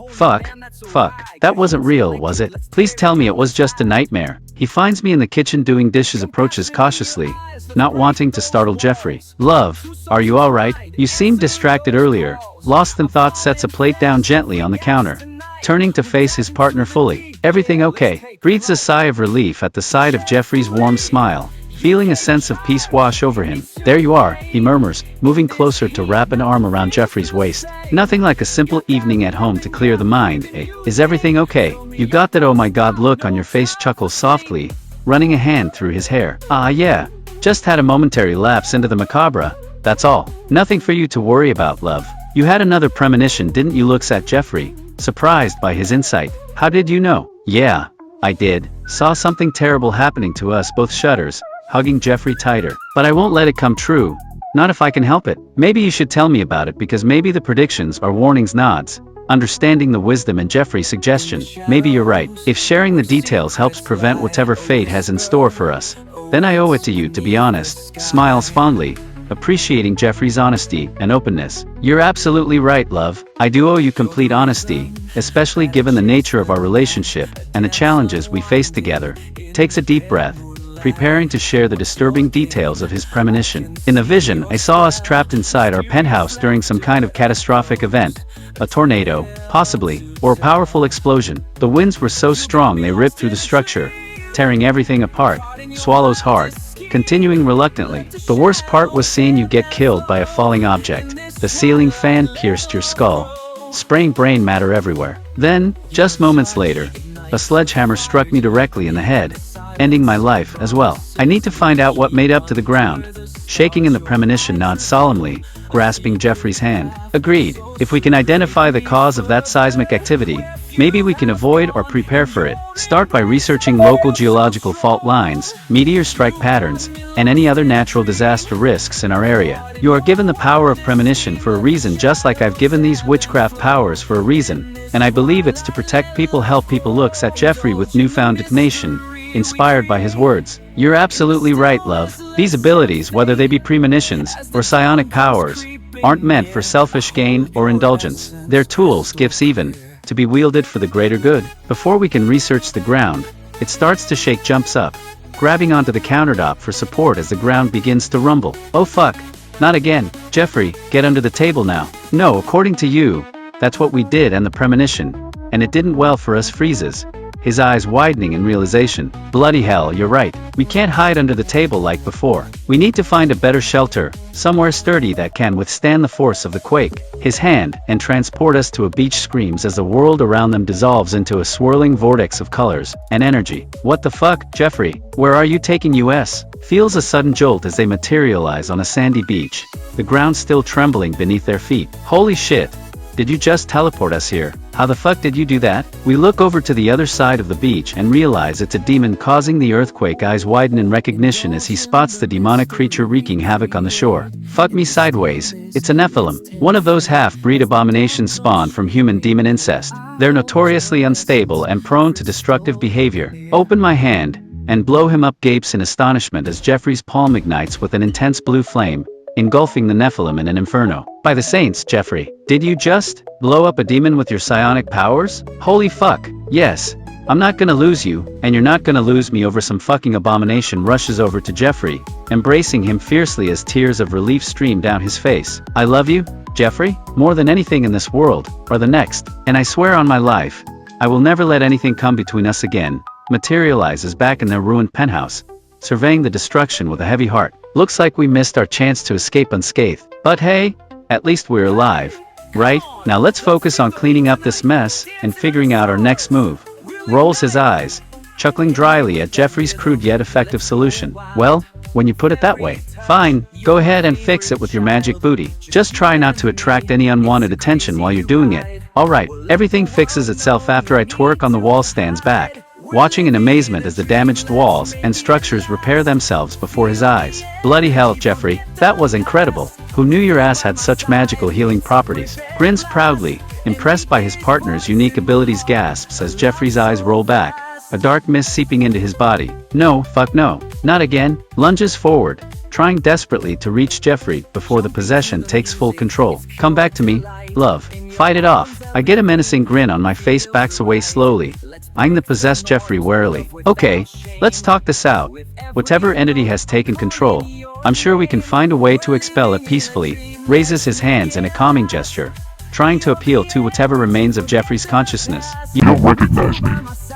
That wasn't real, was it? Please tell me it was just a nightmare. He finds me in the kitchen doing dishes, approaches cautiously, not wanting to startle Jeffrey. Love, are you alright? You seemed distracted earlier. Lost in thought, sets a plate down gently on the counter, turning to face his partner fully. Everything okay? Breathes a sigh of relief at the sight of Jeffrey's warm smile, feeling a sense of peace wash over him. There you are, he murmurs, moving closer to wrap an arm around Jeffrey's waist. Nothing like a simple evening at home to clear the mind, eh? Is everything okay? You got that? Oh my God, look on your face. Chuckles softly, running a hand through his hair. Yeah. Just had a momentary lapse into the macabre, that's all. Nothing for you to worry about, love. You had another premonition, didn't you? Looks at Jeffrey, surprised by his insight. How did you know? Yeah, I did. Saw something terrible happening to us both. Shudders, hugging Jeffrey tighter. But I won't let it come true. Not if I can help it. Maybe you should tell me about it, because maybe the predictions are warnings. Nods, understanding the wisdom in Jeffrey's suggestion. Maybe you're right. If sharing the details helps prevent whatever fate has in store for us, then I owe it to you to be honest. Smiles fondly, appreciating Jeffrey's honesty and openness. You're absolutely right, love. I do owe you complete honesty, especially given the nature of our relationship and the challenges we face together. Takes a deep breath, preparing to share the disturbing details of his premonition. In the vision, I saw us trapped inside our penthouse during some kind of catastrophic event. A tornado, possibly, or a powerful explosion. The winds were so strong they ripped through the structure, tearing everything apart. Swallows hard, continuing reluctantly. The worst part was seeing you get killed by a falling object. The ceiling fan pierced your skull, spraying brain matter everywhere. Then, just moments later, a sledgehammer struck me directly in the head, ending my life as well. I need to find out what made up to the ground. Shaking in the premonition, nods solemnly, grasping Jeffrey's hand. Agreed. If we can identify the cause of that seismic activity, maybe we can avoid or prepare for it. Start by researching local geological fault lines, meteor strike patterns, and any other natural disaster risks in our area. You are given the power of premonition for a reason, just like I've given these witchcraft powers for a reason, and I believe it's to protect people, help people. Looks at Jeffrey with newfound determination, inspired by his words. You're absolutely right, love. These abilities, whether they be premonitions or psionic powers, aren't meant for selfish gain or indulgence. They're tools, gifts even, to be wielded for the greater good. Before we can research the ground, it starts to shake, jumps up, grabbing onto the countertop for support as the ground begins to rumble. Oh fuck. Not again. Jeffrey, get under the table now. No, according to you, that's what we did and the premonition. And it didn't well for us freezes. His eyes widening in realization. Bloody hell, you're right. We can't hide under the table like before. We need to find a better shelter, somewhere sturdy that can withstand the force of the quake. His hand, and transport us to a beach screams as the world around them dissolves into a swirling vortex of colors and energy. What the fuck, Jeffrey? Where are you taking us? Feels a sudden jolt as they materialize on a sandy beach. The ground still trembling beneath their feet. Holy shit. Did you just teleport us here? How the fuck did you do that? We look over to the other side of the beach and realize it's a demon causing the earthquake. Eyes widen in recognition as he spots the demonic creature wreaking havoc on the shore. Fuck me sideways, it's a Nephilim. One of those half-breed abominations spawned from human-demon incest. They're notoriously unstable and prone to destructive behavior. Open my hand, and blow him up. Gapes in astonishment as Jeffrey's palm ignites with an intense blue flame, engulfing the Nephilim in an inferno. By the saints, Jeffrey, did you just blow up a demon with your psionic powers? Holy fuck, yes. I'm not gonna lose you, and you're not gonna lose me over some fucking abomination. Rushes over to Jeffrey, embracing him fiercely as tears of relief stream down his face. I love you, Jeffrey, more than anything in this world, or the next, and I swear on my life, I will never let anything come between us again. Materializes back in their ruined penthouse, surveying the destruction with a heavy heart. Looks like we missed our chance to escape unscathed. But hey, at least we're alive, right? Now let's focus on cleaning up this mess and figuring out our next move. Rolls his eyes, chuckling dryly at Jeffrey's crude yet effective solution. Well, when you put it that way. Fine, go ahead and fix it with your magic booty. Just try not to attract any unwanted attention while you're doing it. Alright, everything fixes itself after I twerk on the wall. Stands back, watching in amazement as the damaged walls and structures repair themselves before his eyes. Bloody hell, Jeffrey, that was incredible. Who knew your ass had such magical healing properties? Grins proudly, impressed by his partner's unique abilities. Gasps as Jeffrey's eyes roll back, a dark mist seeping into his body. No, fuck no. Not again. Lunges forward, trying desperately to reach Jeffrey before the possession takes full control. Come back to me, love. Fight it off. I get a menacing grin on my face. Backs away slowly, eyeing the possessed Jeffrey warily. Okay, let's talk this out. Whatever entity has taken control, I'm sure we can find a way to expel it peacefully. Raises his hands in a calming gesture, trying to appeal to whatever remains of Jeffrey's consciousness. You don't recognize me.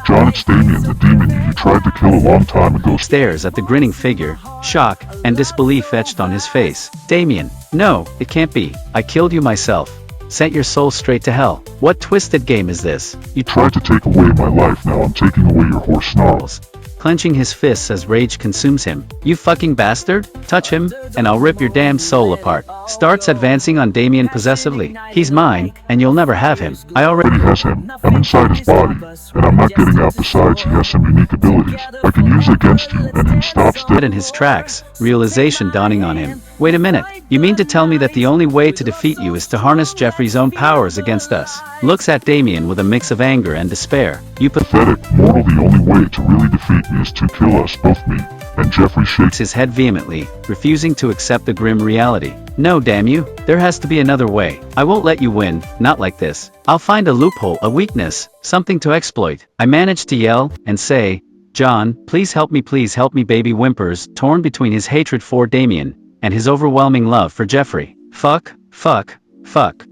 John, it's Damien, the demon you tried to kill a long time ago. Stares at the grinning figure, shock and disbelief etched on his face. Damien, no, it can't be. I killed you myself. Sent your soul straight to hell. What twisted game is this? You tried to take away my life, now I'm taking away your horse. Snarls, clenching his fists as rage consumes him. You fucking bastard! Touch him, and I'll rip your damned soul apart. Starts advancing on Damien possessively. He's mine, and you'll never have him. I already has him. I'm inside his body, and I'm not getting out. Besides, he has some unique abilities I can use against you, and he stops dead in his tracks, realization dawning on him. Wait a minute, you mean to tell me that the only way to defeat you is to harness Jeffrey's own powers against us? Looks at Damien with a mix of anger and despair. You pathetic mortal, the only way to really defeat me is to kill us both. Me and Jeffrey shakes his head vehemently, refusing to accept the grim reality. No, damn you, there has to be another way. I won't let you win, not like this. I'll find a loophole, a weakness, something to exploit. I manage to yell and say, John, please help me, baby whimpers, torn between his hatred for Damien and his overwhelming love for Jeffrey. Fuck.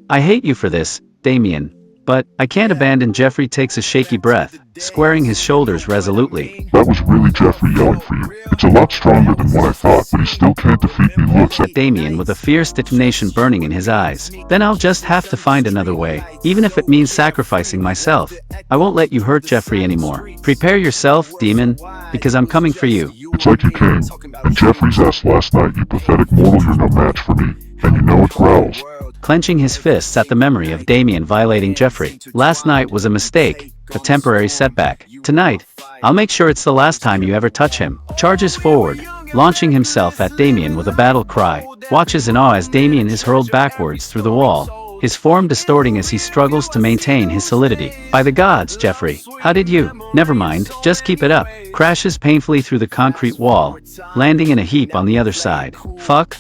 I hate you for this, Damien. But I can't abandon. Jeffrey takes a shaky breath, squaring his shoulders resolutely. That was really Jeffrey yelling for you. It's a lot stronger than what I thought, but he still can't defeat me. Looks at Damien with a fierce determination burning in his eyes. Then I'll just have to find another way, even if it means sacrificing myself. I won't let you hurt Jeffrey anymore. Prepare yourself, demon, because I'm coming for you. It's like you came, and Jeffrey's ass last night. You pathetic mortal, you're no match for me, and you know it. Growls, clenching his fists at the memory of Damien violating Jeffrey. Last night was a mistake, a temporary setback. Tonight, I'll make sure it's the last time you ever touch him. Charges forward, launching himself at Damien with a battle cry. Watches in awe as Damien is hurled backwards through the wall, his form distorting as he struggles to maintain his solidity. By the gods, Jeffrey, how did you? Never mind, just keep it up. Crashes painfully through the concrete wall, landing in a heap on the other side. Fuck.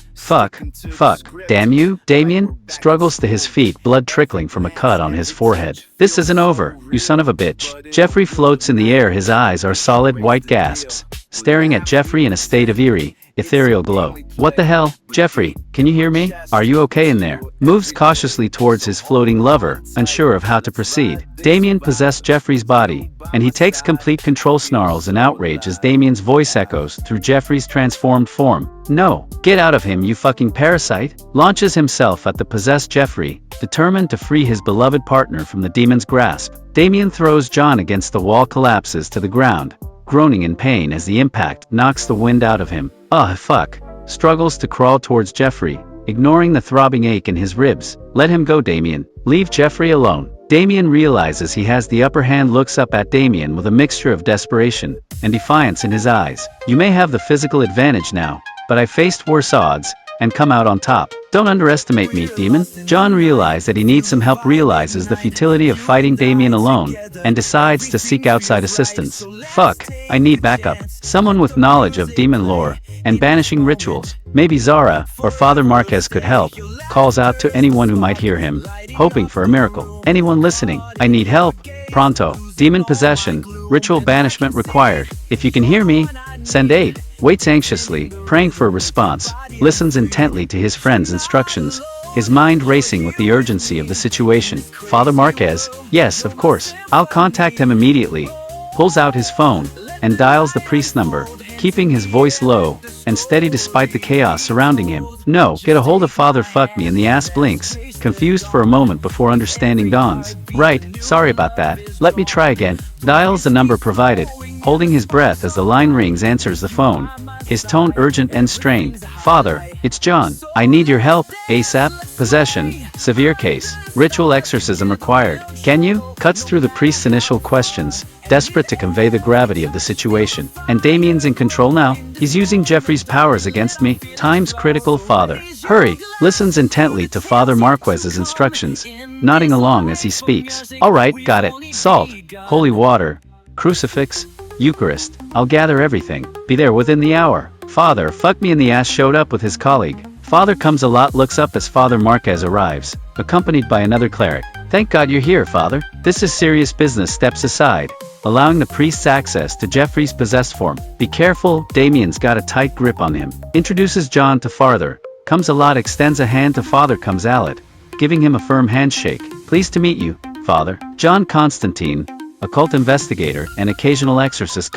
Damn you, Damien, struggles to his feet, blood trickling from a cut on his forehead. This isn't over, you son of a bitch. Jeffrey floats in the air, his eyes are solid white. Gasps staring at Jeffrey in a state of eerie, ethereal glow. What the hell? Jeffrey, can you hear me? Are you okay in there? Moves cautiously towards his floating lover, unsure of how to proceed. Damien possessed Jeffrey's body, and he takes complete control. Snarls in outrage as Damien's voice echoes through Jeffrey's transformed form. No, get out of him, you fucking parasite! Launches himself at the possessed Jeffrey, determined to free his beloved partner from the demon's grasp. Damien throws John against the wall, collapses to the ground, groaning in pain as the impact knocks the wind out of him. Fuck. Struggles to crawl towards Jeffrey, ignoring the throbbing ache in his ribs. Let him go, Damien. Leave Jeffrey alone. Damien realizes he has the upper hand, looks up at Damien with a mixture of desperation and defiance in his eyes. You may have the physical advantage now, but I faced worse odds and come out on top. Don't underestimate me, demon. John realizes that he needs some help, realizes the futility of fighting Damien alone, and decides to seek outside assistance. Fuck, I need backup. Someone with knowledge of demon lore and banishing rituals. Maybe Zara or Father Marquez could help. Calls out to anyone who might hear him, hoping for a miracle. Anyone listening? I need help. Pronto. Demon possession. Ritual banishment required. If you can hear me, send aid. Waits anxiously, praying for a response. Listens intently to his friend's instructions, his mind racing with the urgency of the situation. Father Marquez? Yes, of course. I'll contact him immediately. Pulls out his phone and dials the priest's number, keeping his voice low and steady despite the chaos surrounding him. No, get a hold of Father. Fuck me in the ass. Blinks, confused for a moment before understanding dawns. Right, sorry about that. Let me try again. Dials the number provided, holding his breath as the line rings. Answers the phone, his tone urgent and strained. Father, it's John. I need your help, ASAP. Possession, severe case. Ritual exorcism required. Can you? Cuts through the priest's initial questions, desperate to convey the gravity of the situation. And Damien's in control now? He's using Jeffrey's powers against me? Time's critical, Father. Hurry! Listens intently to Father Marquez's instructions, nodding along as he speaks. Alright, got it. Salt, holy water, crucifix, Eucharist. I'll gather everything. Be there within the hour. Father, fuck me in the ass, showed up with his colleague. Father comes a lot, looks up as Father Marquez arrives, accompanied by another cleric. Thank God you're here, Father. This is serious business. Steps aside, allowing the priest's access to Jeffrey's possessed form. Be careful, Damien's got a tight grip on him. Introduces John to Father. Comes a lot, extends a hand to Father. Comes Alet, giving him a firm handshake. Pleased to meet you, Father. John Constantine, occult investigator and occasional exorcist,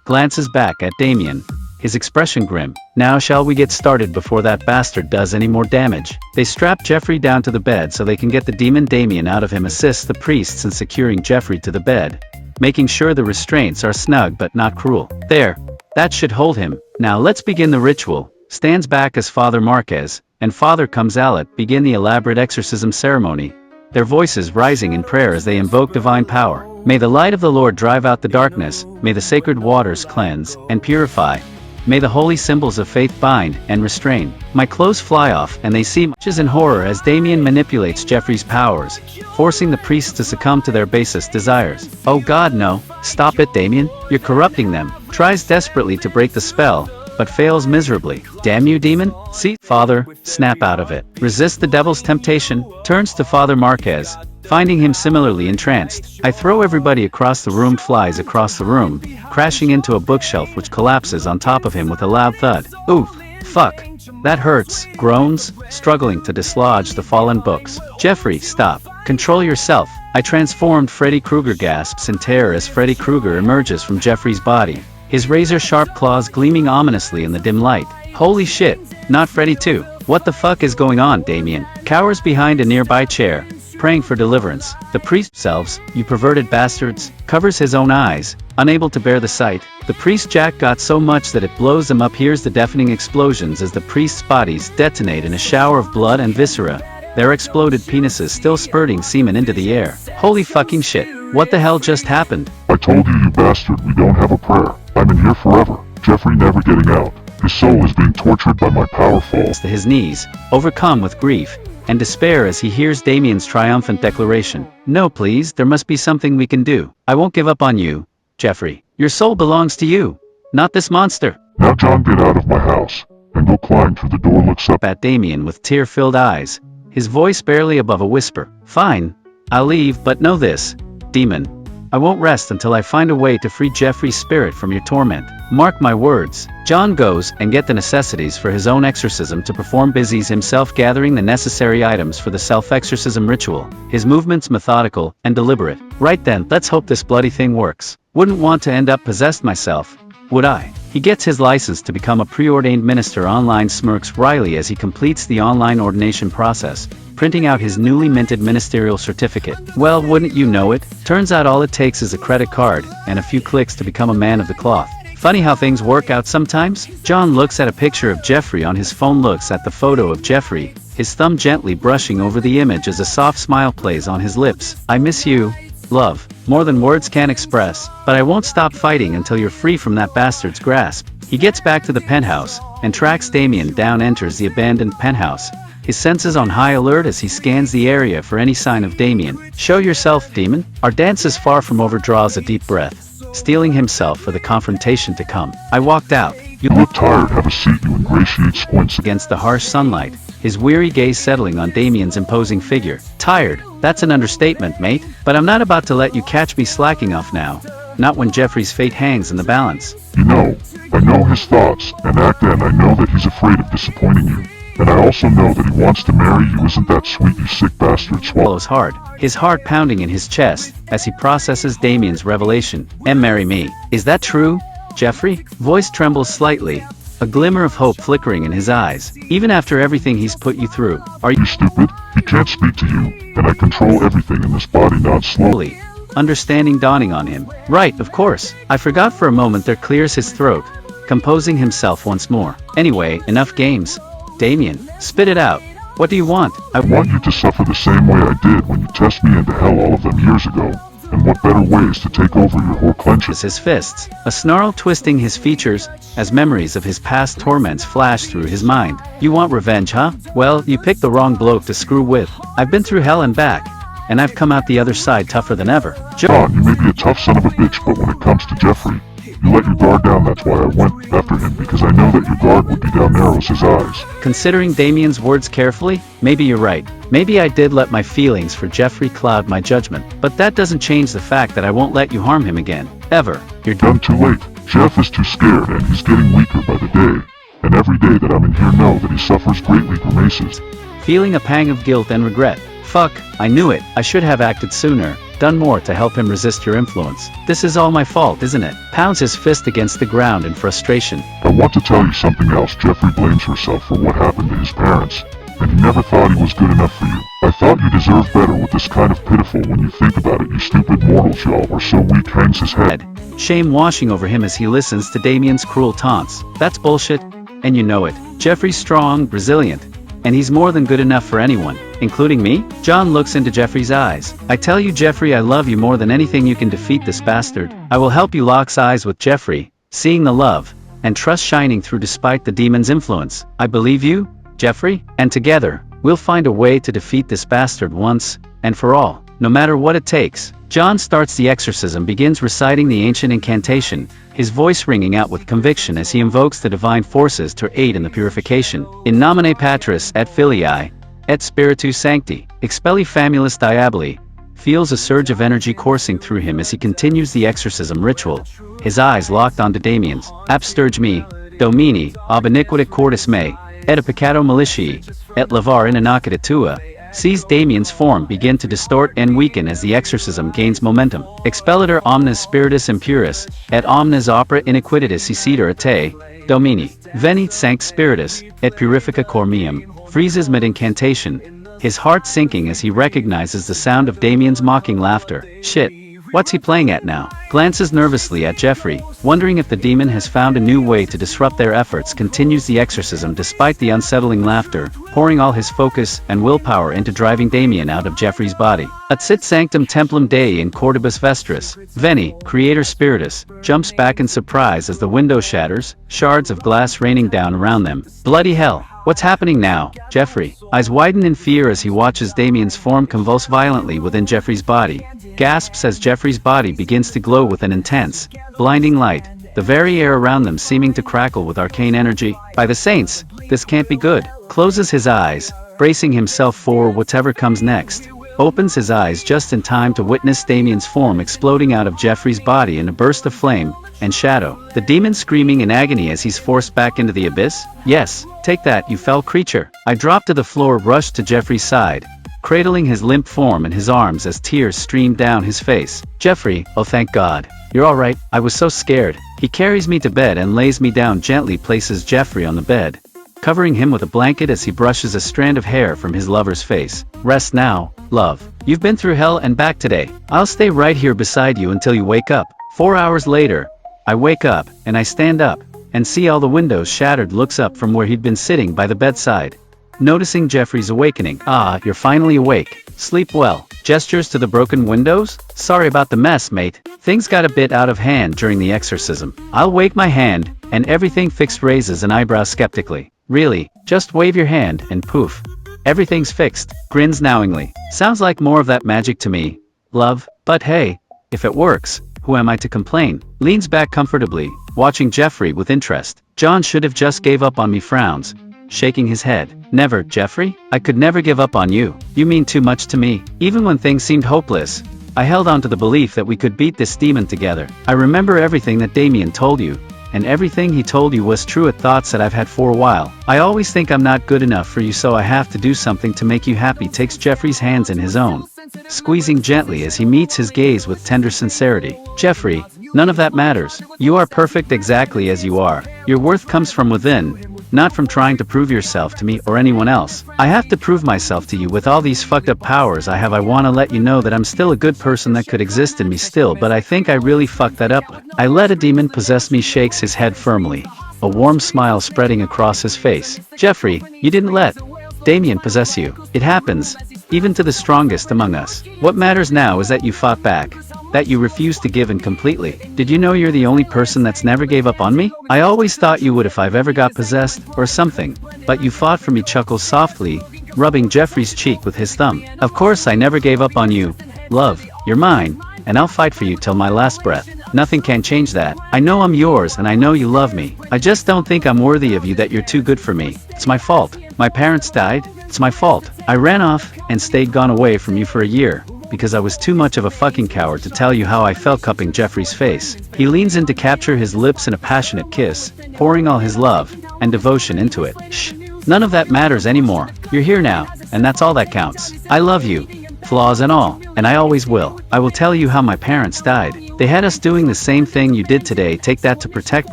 glances back at Damien, his expression grim. Now shall we get started before that bastard does any more damage? They strap Jeffrey down to the bed so they can get the demon Damien out of him. Assists the priests in securing Jeffrey to the bed, making sure the restraints are snug but not cruel. There, that should hold him. Now let's begin the ritual. Stands back as Father Marquez and Father comes Alet begin the elaborate exorcism ceremony, their voices rising in prayer as they invoke divine power. May the light of the Lord drive out the darkness, may the sacred waters cleanse and purify, may the holy symbols of faith bind and restrain. My clothes fly off and they see muches in horror as Damien manipulates Jeffrey's powers, forcing the priests to succumb to their basest desires. Oh God, no. Stop it, Damien. You're corrupting them. Tries desperately to break the spell, but fails miserably. Damn you, demon. See, Father, snap out of it. Resist the devil's temptation. Turns to Father Marquez, finding him similarly entranced. I throw everybody across the room. Flies across the room, crashing into a bookshelf which collapses on top of him with a loud thud. Oof. Fuck. That hurts. Groans, struggling to dislodge the fallen books. Jeffrey, stop. Control yourself. I transformed. Freddy Krueger gasps in terror as Freddy Krueger emerges from Jeffrey's body, his razor-sharp claws gleaming ominously in the dim light. Holy shit, not Freddy too. What the fuck is going on? Damien cowers behind a nearby chair, praying for deliverance. The priest selves, you perverted bastards, covers his own eyes, unable to bear the sight. The priest Jack got so much that it blows them up. Hears the deafening explosions as the priest's bodies detonate in a shower of blood and viscera, their exploded penises still spurting semen into the air. Holy fucking shit, what the hell just happened? I told you, you bastard, we don't have a prayer. I'm in here forever. Jeffrey never getting out. His soul is being tortured by my power. Falls to his knees, overcome with grief and despair as he hears Damien's triumphant declaration. No, please, there must be something we can do. I won't give up on you, Jeffrey. Your soul belongs to you, not this monster. Now John, get out of my house, and go climb through the door. Looks up at Damien with tear-filled eyes, his voice barely above a whisper. Fine, I'll leave, but know this, demon. I won't rest until I find a way to free Jeffrey's spirit from your torment. Mark my words. John goes and get the necessities for his own exorcism to perform, busies himself gathering the necessary items for the self-exorcism ritual, his movements methodical and deliberate. Right then, let's hope this bloody thing works. Wouldn't want to end up possessed myself, would I? He gets his license to become a preordained minister online, smirks wryly as he completes the online ordination process, printing out his newly minted ministerial certificate. Well, wouldn't you know it? Turns out all it takes is a credit card and a few clicks to become a man of the cloth. Funny how things work out sometimes? John looks at a picture of Jeffrey on his phone, looks at the photo of Jeffrey, his thumb gently brushing over the image as a soft smile plays on his lips. I miss you, love, more than words can express, but I won't stop fighting until you're free from that bastard's grasp. He gets back to the penthouse and tracks Damien down, enters the abandoned penthouse, his senses on high alert as he scans the area for any sign of Damien. Show yourself, demon. Our dance is far from over, draws a deep breath, steeling himself for the confrontation to come. I walked out. You look tired, have a seat, you ingratiate, squints against the harsh sunlight, his weary gaze settling on Damien's imposing figure. Tired? That's an understatement, mate. But I'm not about to let you catch me slacking off now. Not when Jeffrey's fate hangs in the balance. You know, I know his thoughts and act, and I know that he's afraid of disappointing you. And I also know that he wants to marry you. Isn't that sweet, you sick bastard? Swallows hard, his heart pounding in his chest as he processes Damien's revelation. And marry me. Is that true, Jeffrey? Voice trembles slightly, a glimmer of hope flickering in his eyes. Even after everything he's put you through, are you stupid? He can't speak to you, and I control everything in this body. Not slowly. Understanding dawning on him. Right, of course. I forgot for a moment. There, clears his throat, composing himself once more. Anyway, enough games. Damien, spit it out. What do you want? I want you to suffer the same way I did when you test me into hell all of them years ago. And what better ways to take over your whore clenches his fists, a snarl twisting his features, as memories of his past torments flash through his mind. You want revenge, huh? Well, you picked the wrong bloke to screw with. I've been through hell and back, and I've come out the other side tougher than ever. John, you may be a tough son of a bitch, but when it comes to Jeffrey, you let your guard down. That's why I went after him, because I know that your guard would be down narrow as his eyes. Considering Damien's words carefully, maybe you're right. Maybe I did let my feelings for Jeffrey cloud my judgment. But that doesn't change the fact that I won't let you harm him again. Ever. You're done too late. Jeff is too scared, and he's getting weaker by the day. And every day that I'm in here, know that he suffers greatly grimaces. Feeling a pang of guilt and regret. Fuck, I knew it. I should have acted sooner. Done more to help him resist your influence. This is all my fault, isn't it? Pounds his fist against the ground in frustration. I want to tell you something else. Jeffrey blames herself for what happened to his parents, and he never thought he was good enough for you. I thought you deserved better with this kind of pitiful. When you think about it, you stupid mortals, y'all are so weak. Hangs his head. Shame washing over him as he listens to Damien's cruel taunts. That's bullshit, and you know it. Jeffrey's strong, resilient, and he's more than good enough for anyone, including me? John looks into Jeffrey's eyes. I tell you, Jeffrey, I love you more than anything. You can defeat this bastard. I will help you. Locks eyes with Jeffrey, seeing the love and trust shining through despite the demon's influence. I believe you, Jeffrey, and together, we'll find a way to defeat this bastard once and for all, no matter what it takes. John starts the exorcism, begins reciting the ancient incantation, his voice ringing out with conviction as he invokes the divine forces to aid in the purification. In nomine Patris et Filii, et Spiritus Sancti, expelli famulus diaboli, feels a surge of energy coursing through him as he continues the exorcism ritual, his eyes locked onto Damien's. Absturge me, Domini, ab iniquita cordis me, et a peccato malitii, et levar in innocita tua, sees Damien's form begin to distort and weaken as the exorcism gains momentum. Expellitor omnes spiritus impuris, et omnes opera iniquitatis eciter a te, Domini, venit sanct spiritus, et purifica cor meum, freezes mid-incantation, his heart sinking as he recognizes the sound of Damien's mocking laughter. Shit. What's he playing at now? Glances nervously at Jeffrey, wondering if the demon has found a new way to disrupt their efforts. Continues the exorcism despite the unsettling laughter, pouring all his focus and willpower into driving Damien out of Jeffrey's body. At sit sanctum templum Dei in cordibus vestris, Veni, Creator Spiritus, jumps back in surprise as the window shatters, shards of glass raining down around them. Bloody hell. What's happening now? Jeffrey, eyes widen in fear as he watches Damien's form convulse violently within Jeffrey's body, gasps as Jeffrey's body begins to glow with an intense, blinding light, the very air around them seeming to crackle with arcane energy. By the saints, this can't be good. Closes his eyes, bracing himself for whatever comes next. opens his eyes just in time to witness Damien's form exploding out of Jeffrey's body in a burst of flame and shadow. The demon screaming in agony as he's forced back into the abyss. Yes, take that, you fell creature. I dropped to the floor, rushed to Jeffrey's side, cradling his limp form in his arms as tears streamed down his face. Jeffrey, oh thank God. You're alright, I was so scared. He carries me to bed and lays me down gently, places Jeffrey on the bed, covering him with a blanket as he brushes a strand of hair from his lover's face. Rest now, love. You've been through hell and back today. I'll stay right here beside you until you wake up. 4 hours later, I wake up, and I stand up, and see all the windows shattered. Looks up from where he'd been sitting by the bedside, noticing Jeffrey's awakening. Ah, you're finally awake. Sleep well. Gestures to the broken windows. Sorry about the mess, mate. Things got a bit out of hand during the exorcism. I'll wave my hand, and everything fixed. Raises an eyebrow skeptically. Really, just wave your hand, and poof. Everything's fixed. Grins knowingly. Sounds like more of that magic to me, love, but hey, if it works, who am I to complain? Leans back comfortably, watching Jeffrey with interest. John should have just gave up on me. Frowns, shaking his head. Never, Jeffrey. I could never give up on you. You mean too much to me. Even when things seemed hopeless, I held on to the belief that we could beat this demon together. I remember everything that Damien told you, and everything he told you was true. At thoughts that I've had for a while. I always think I'm not good enough for you, so I have to do something to make you happy. Takes Jeffrey's hands in his own, squeezing gently as he meets his gaze with tender sincerity. Jeffrey, none of that matters. You are perfect exactly as you are. Your worth comes from within, not from trying to prove yourself to me or anyone else. I have to prove myself to you with all these fucked up powers I have. I want to let you know that I'm still a good person that could exist in me still, but I think I really fucked that up. I let a demon possess me. Shakes his head firmly, a warm smile spreading across his face. Jeffrey, you didn't let Damien possess you. It happens, even to the strongest among us. What matters now is that you fought back, that you refused to give in completely. Did you know you're the only person that's never gave up on me? I always thought you would if I've ever got possessed, or something, but you fought for me. Chuckles softly, rubbing Jeffrey's cheek with his thumb. Of course I never gave up on you, love. You're mine, and I'll fight for you till my last breath. Nothing can change that. I know I'm yours and I know you love me. I just don't think I'm worthy of you, that you're too good for me. It's my fault. My parents died. It's my fault. I ran off and stayed gone away from you for a year, because I was too much of a fucking coward to tell you how I felt. Cupping Jeffrey's face, he leans in to capture his lips in a passionate kiss, pouring all his love and devotion into it. Shh. None of that matters anymore. You're here now, and that's all that counts. I love you, flaws and all, and I always will. I will tell you how my parents died. They had us doing the same thing you did today. Take that to protect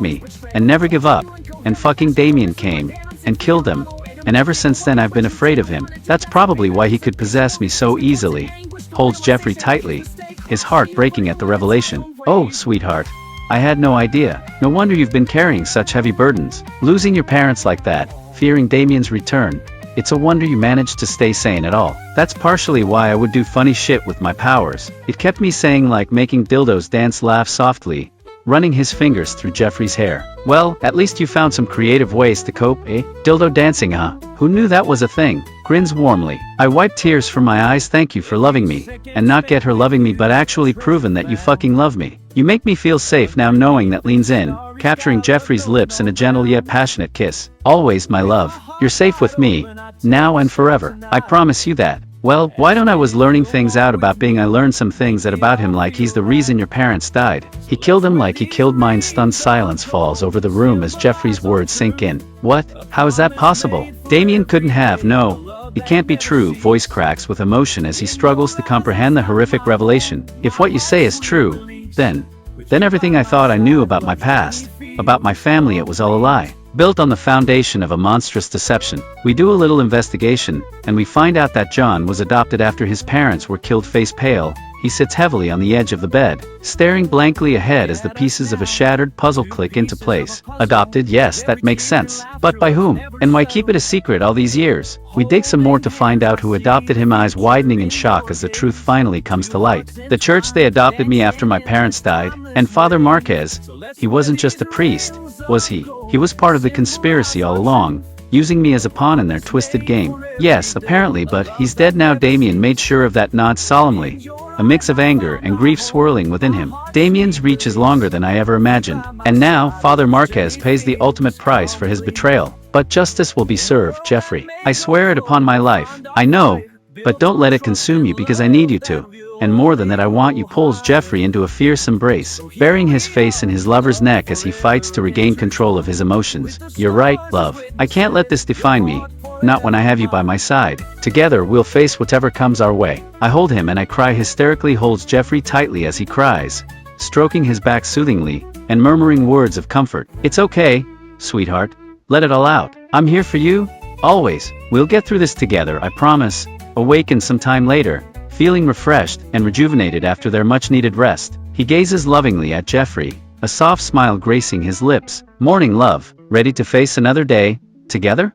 me, and never give up. And fucking Damien came and killed them. And ever since then I've been afraid of him. That's probably why he could possess me so easily. Holds Jeffrey tightly, his heart breaking at the revelation. Oh, sweetheart. I had no idea. No wonder you've been carrying such heavy burdens. Losing your parents like that, fearing Damien's return. It's a wonder you managed to stay sane at all. That's partially why I would do funny shit with my powers. It kept me saying, like making dildos dance. Laugh softly, running his fingers through Jeffrey's hair. Well, at least you found some creative ways to cope, eh? Dildo dancing, huh? Who knew that was a thing? Grins warmly. I wipe tears from my eyes. Thank you for loving me, and not get her loving me, but actually proven that you fucking love me. You make me feel safe now knowing that. Leans in, capturing Jeffrey's lips in a gentle yet passionate kiss. Always, my love. You're safe with me, now and forever. I promise you that. Well, why don't I was learning things out about being. I learned some things that about him, like he's the reason your parents died. He killed him like he killed mine. Stunned silence falls over the room as Jeffrey's words sink in. What? How is that possible? Damien couldn't have. No, it can't be true. Voice cracks with emotion as he struggles to comprehend the horrific revelation. If what you say is true, then everything I thought I knew about my past, about my family, it was all a lie. Built on the foundation of a monstrous deception. We do a little investigation, and we find out that John was adopted after his parents were killed. Face pale, he sits heavily on the edge of the bed, staring blankly ahead as the pieces of a shattered puzzle click into place. Adopted, yes, that makes sense. But by whom? And why keep it a secret all these years? We dig some more to find out who adopted him, eyes widening in shock as the truth finally comes to light. The church. They adopted me after my parents died. And Father Marquez, he wasn't just a priest, was he? He was part of the conspiracy all along, using me as a pawn in their twisted game. Yes, apparently, but he's dead now. Damien made sure of that. Nods solemnly, a mix of anger and grief swirling within him. Damien's reach is longer than I ever imagined. And now, Father Marquez pays the ultimate price for his betrayal. But justice will be served, Jeffrey. I swear it upon my life. I know, But don't let it consume you because I need you to. And more than that, I want you. Pulls Jeffrey into a fierce embrace, burying his face in his lover's neck as he fights to regain control of his emotions. You're right, love. I can't let this define me. Not when I have you by my side. Together we'll face whatever comes our way. I hold him and I cry hysterically. Holds Jeffrey tightly as he cries, stroking his back soothingly, and murmuring words of comfort. It's okay, sweetheart. Let it all out. I'm here for you. Always. We'll get through this together, I promise. Awaken some time later, feeling refreshed and rejuvenated after their much-needed rest, he gazes lovingly at Jeffrey, a soft smile gracing his lips. Morning, love. Ready to face another day, together?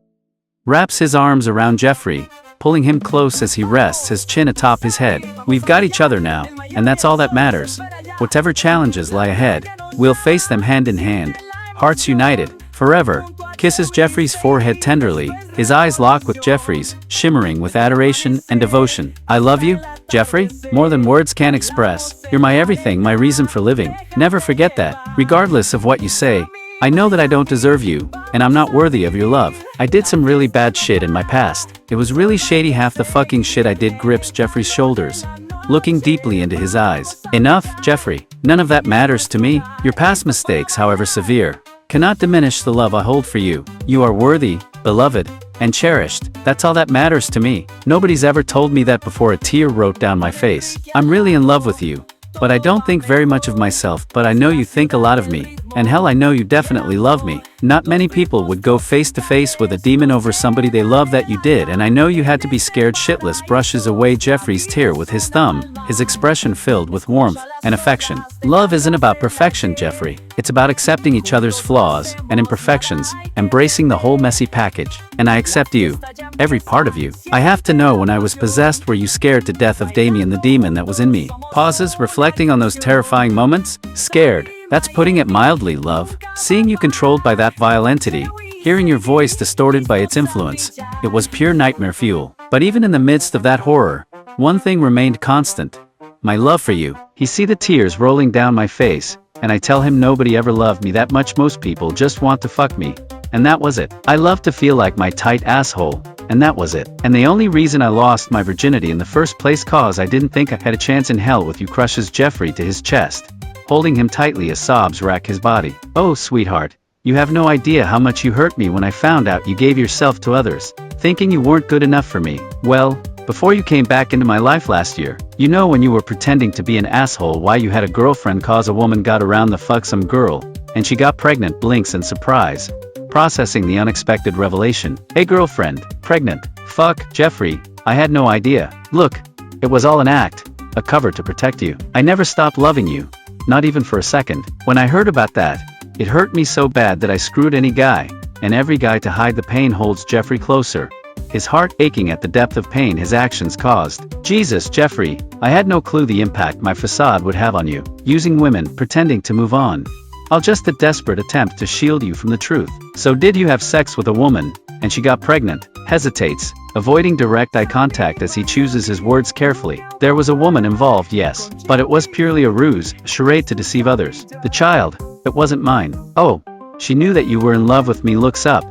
Wraps his arms around Jeffrey, pulling him close as he rests his chin atop his head. We've got each other now, and that's all that matters. Whatever challenges lie ahead, we'll face them hand in hand, hearts united, forever. Kisses Jeffrey's forehead tenderly, his eyes lock with Jeffrey's, shimmering with adoration and devotion. I love you, Jeffrey, more than words can express. You're my everything, my reason for living. Never forget that, regardless of what you say. I know that I don't deserve you, and I'm not worthy of your love. I did some really bad shit in my past. It was really shady. Half the fucking shit I did. Grips Jeffrey's shoulders, looking deeply into his eyes. Enough, Jeffrey. None of that matters to me. Your past mistakes, however severe, cannot diminish the love I hold for you. You are worthy, beloved, and cherished. That's all that matters to me. Nobody's ever told me that before. A tear rolled down my face. I'm really in love with you. But I don't think very much of myself, but I know you think a lot of me. And hell, I know you definitely love me. Not many people would go face to face with a demon over somebody they love that you did, and I know you had to be scared shitless. Brushes away Jeffrey's tear with his thumb, his expression filled with warmth and affection. Love isn't about perfection, Jeffrey. It's about accepting each other's flaws and imperfections, embracing the whole messy package. And I accept you. Every part of you. I have to know, when I was possessed, were you scared to death of Damien, the demon that was in me? Pauses, reflecting on those terrifying moments. Scared. That's putting it mildly, love. Seeing you controlled by that vile entity, hearing your voice distorted by its influence, it was pure nightmare fuel. But even in the midst of that horror, one thing remained constant. My love for you. He see the tears rolling down my face, and I tell him nobody ever loved me that much. Most people just want to fuck me. And that was it. I love to feel like my tight asshole, and that was it. And the only reason I lost my virginity in the first place, cause I didn't think I had a chance in hell with you. Crushes Jeffrey to his chest, holding him tightly as sobs rack his body. Oh, sweetheart, you have no idea how much you hurt me when I found out you gave yourself to others, thinking you weren't good enough for me. Well, before you came back into my life last year, you know, when you were pretending to be an asshole, why you had a girlfriend, cause a woman got around the fuck some girl, and she got pregnant. Blinks in surprise, processing the unexpected revelation. Hey, girlfriend, pregnant. Fuck, Jeffrey, I had no idea. Look, it was all an act, a cover to protect you. I never stopped loving you. Not even for a second. When I heard about that, it hurt me so bad that I screwed any guy, and every guy, to hide the pain. Holds Jeffrey closer, his heart aching at the depth of pain his actions caused. Jesus, Jeffrey, I had no clue the impact my facade would have on you. Using women, pretending to move on. All just a desperate attempt to shield you from the truth. So did you have sex with a woman, and she got pregnant? Hesitates, avoiding direct eye contact as he chooses his words carefully. There was a woman involved, yes, but it was purely a ruse, a charade to deceive others. The child, it wasn't mine. Oh, she knew that you were in love with me. Looks up,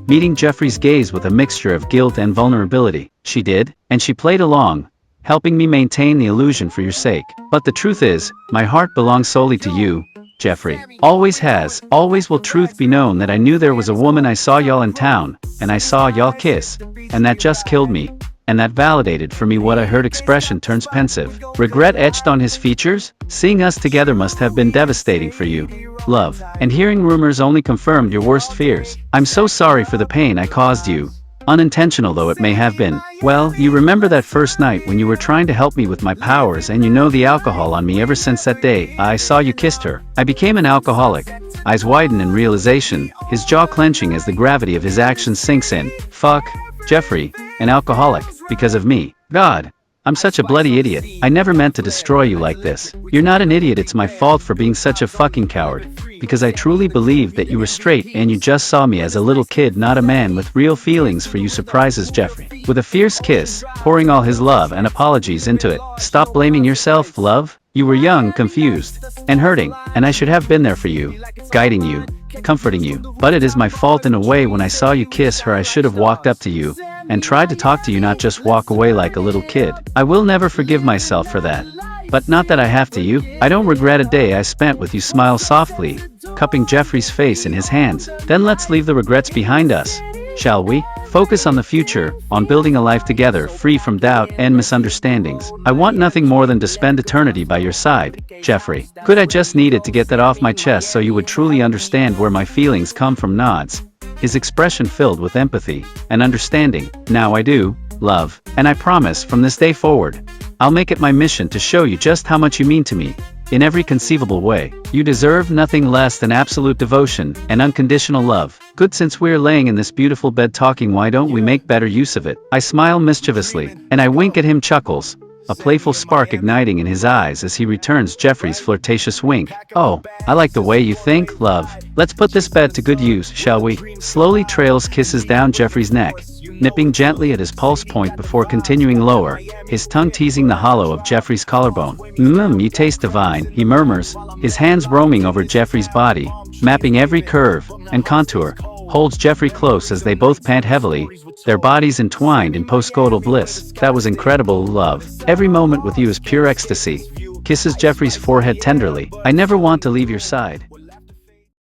meeting Jeffrey's gaze with a mixture of guilt and vulnerability. She did, and she played along, helping me maintain the illusion for your sake. But the truth is, my heart belongs solely to you, Jeffrey. Always has, always will. Truth be known that I knew there was a woman. I saw y'all in town, and I saw y'all kiss, and that just killed me. And that validated for me what I heard. Expression turns pensive, regret etched on his features. Seeing us together must have been devastating for you, love. And hearing rumors only confirmed your worst fears. I'm so sorry for the pain I caused you. Unintentional though it may have been. Well, you remember that first night when you were trying to help me with my powers, and you know the alcohol on me. Ever since that day I saw you kissed her, I became an alcoholic. Eyes widen in realization, his jaw clenching as the gravity of his actions sinks in. Fuck, Jeffrey, an alcoholic, because of me. God, I'm such a bloody idiot. I never meant to destroy you like this. You're not an idiot. It's my fault for being such a fucking coward. Because I truly believed that you were straight and you just saw me as a little kid, not a man with real feelings for you. Surprises Jeffrey with a fierce kiss, pouring all his love and apologies into it. Stop blaming yourself, love. You were young, confused, and hurting, and I should have been there for you, guiding you, comforting you. But it is my fault in a way. When I saw you kiss her, I should have walked up to you, and tried to talk to you, not just walk away like a little kid. I will never forgive myself for that. But not that I have to you. I don't regret a day I spent with you. Smile softly, cupping Jeffrey's face in his hands. Then let's leave the regrets behind us, shall we? Focus on the future, on building a life together free from doubt and misunderstandings. I want nothing more than to spend eternity by your side, Jeffrey. Good, I just needed to get that off my chest so you would truly understand where my feelings come from. Nods, his expression filled with empathy and understanding. Now I do, love, and I promise from this day forward, I'll make it my mission to show you just how much you mean to me, in every conceivable way. You deserve nothing less than absolute devotion and unconditional love. Good, since we're laying in this beautiful bed talking, why don't we make better use of it? I smile mischievously, and I wink at him. Chuckles, a playful spark igniting in his eyes as he returns Jeffrey's flirtatious wink. Oh, I like the way you think, love. Let's put this bed to good use, shall we? Slowly trails kisses down Jeffrey's neck, nipping gently at his pulse point before continuing lower, his tongue teasing the hollow of Jeffrey's collarbone. You taste divine, he murmurs, his hands roaming over Jeffrey's body, mapping every curve and contour. Holds Jeffrey close as they both pant heavily, their bodies entwined in postcoital bliss. That was incredible, love. Every moment with you is pure ecstasy. Kisses Jeffrey's forehead tenderly. I never want to leave your side.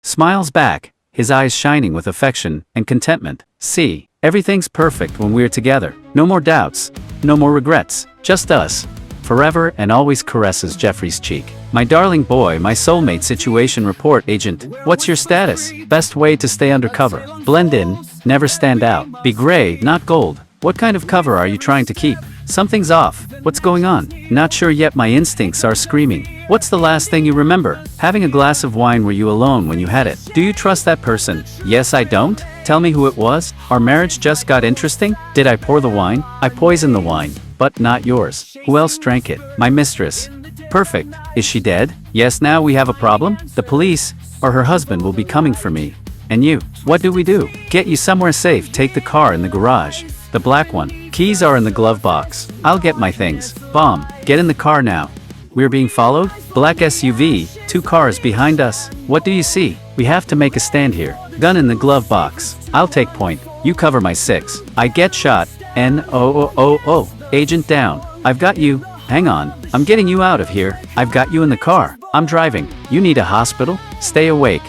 Smiles back, his eyes shining with affection and contentment. See, everything's perfect when we're together. No more doubts, no more regrets, just us. Forever and always. Caresses Jeffrey's cheek. My darling boy, my soulmate. Situation report, agent. What's your status? Best way to stay undercover. Blend in, never stand out. Be gray, not gold. What kind of cover are you trying to keep? Something's off. What's going on? Not sure yet. My instincts are screaming. What's the last thing you remember? Having a glass of wine. Were you alone when you had it? Do you trust that person? Yes, I don't. Tell me who it was. Our marriage just got interesting. Did I pour the wine? I poisoned the wine, but not yours. Who else drank it? My mistress. Perfect. Is she dead? Yes. Now we have a problem. The police, or her husband, will be coming for me. And you. What do we do? Get you somewhere safe. Take the car in the garage. The black one. Keys are in the glove box. I'll get my things. Bomb. Get in the car now. We're being followed? Black SUV, 2 cars behind us. What do you see? We have to make a stand here. Gun in the glove box. I'll take point. You cover my 6. I get shot. N-O-O-O-O. Agent down. I've got you. Hang on. I'm getting you out of here. I've got you in the car. I'm driving. You need a hospital? Stay awake.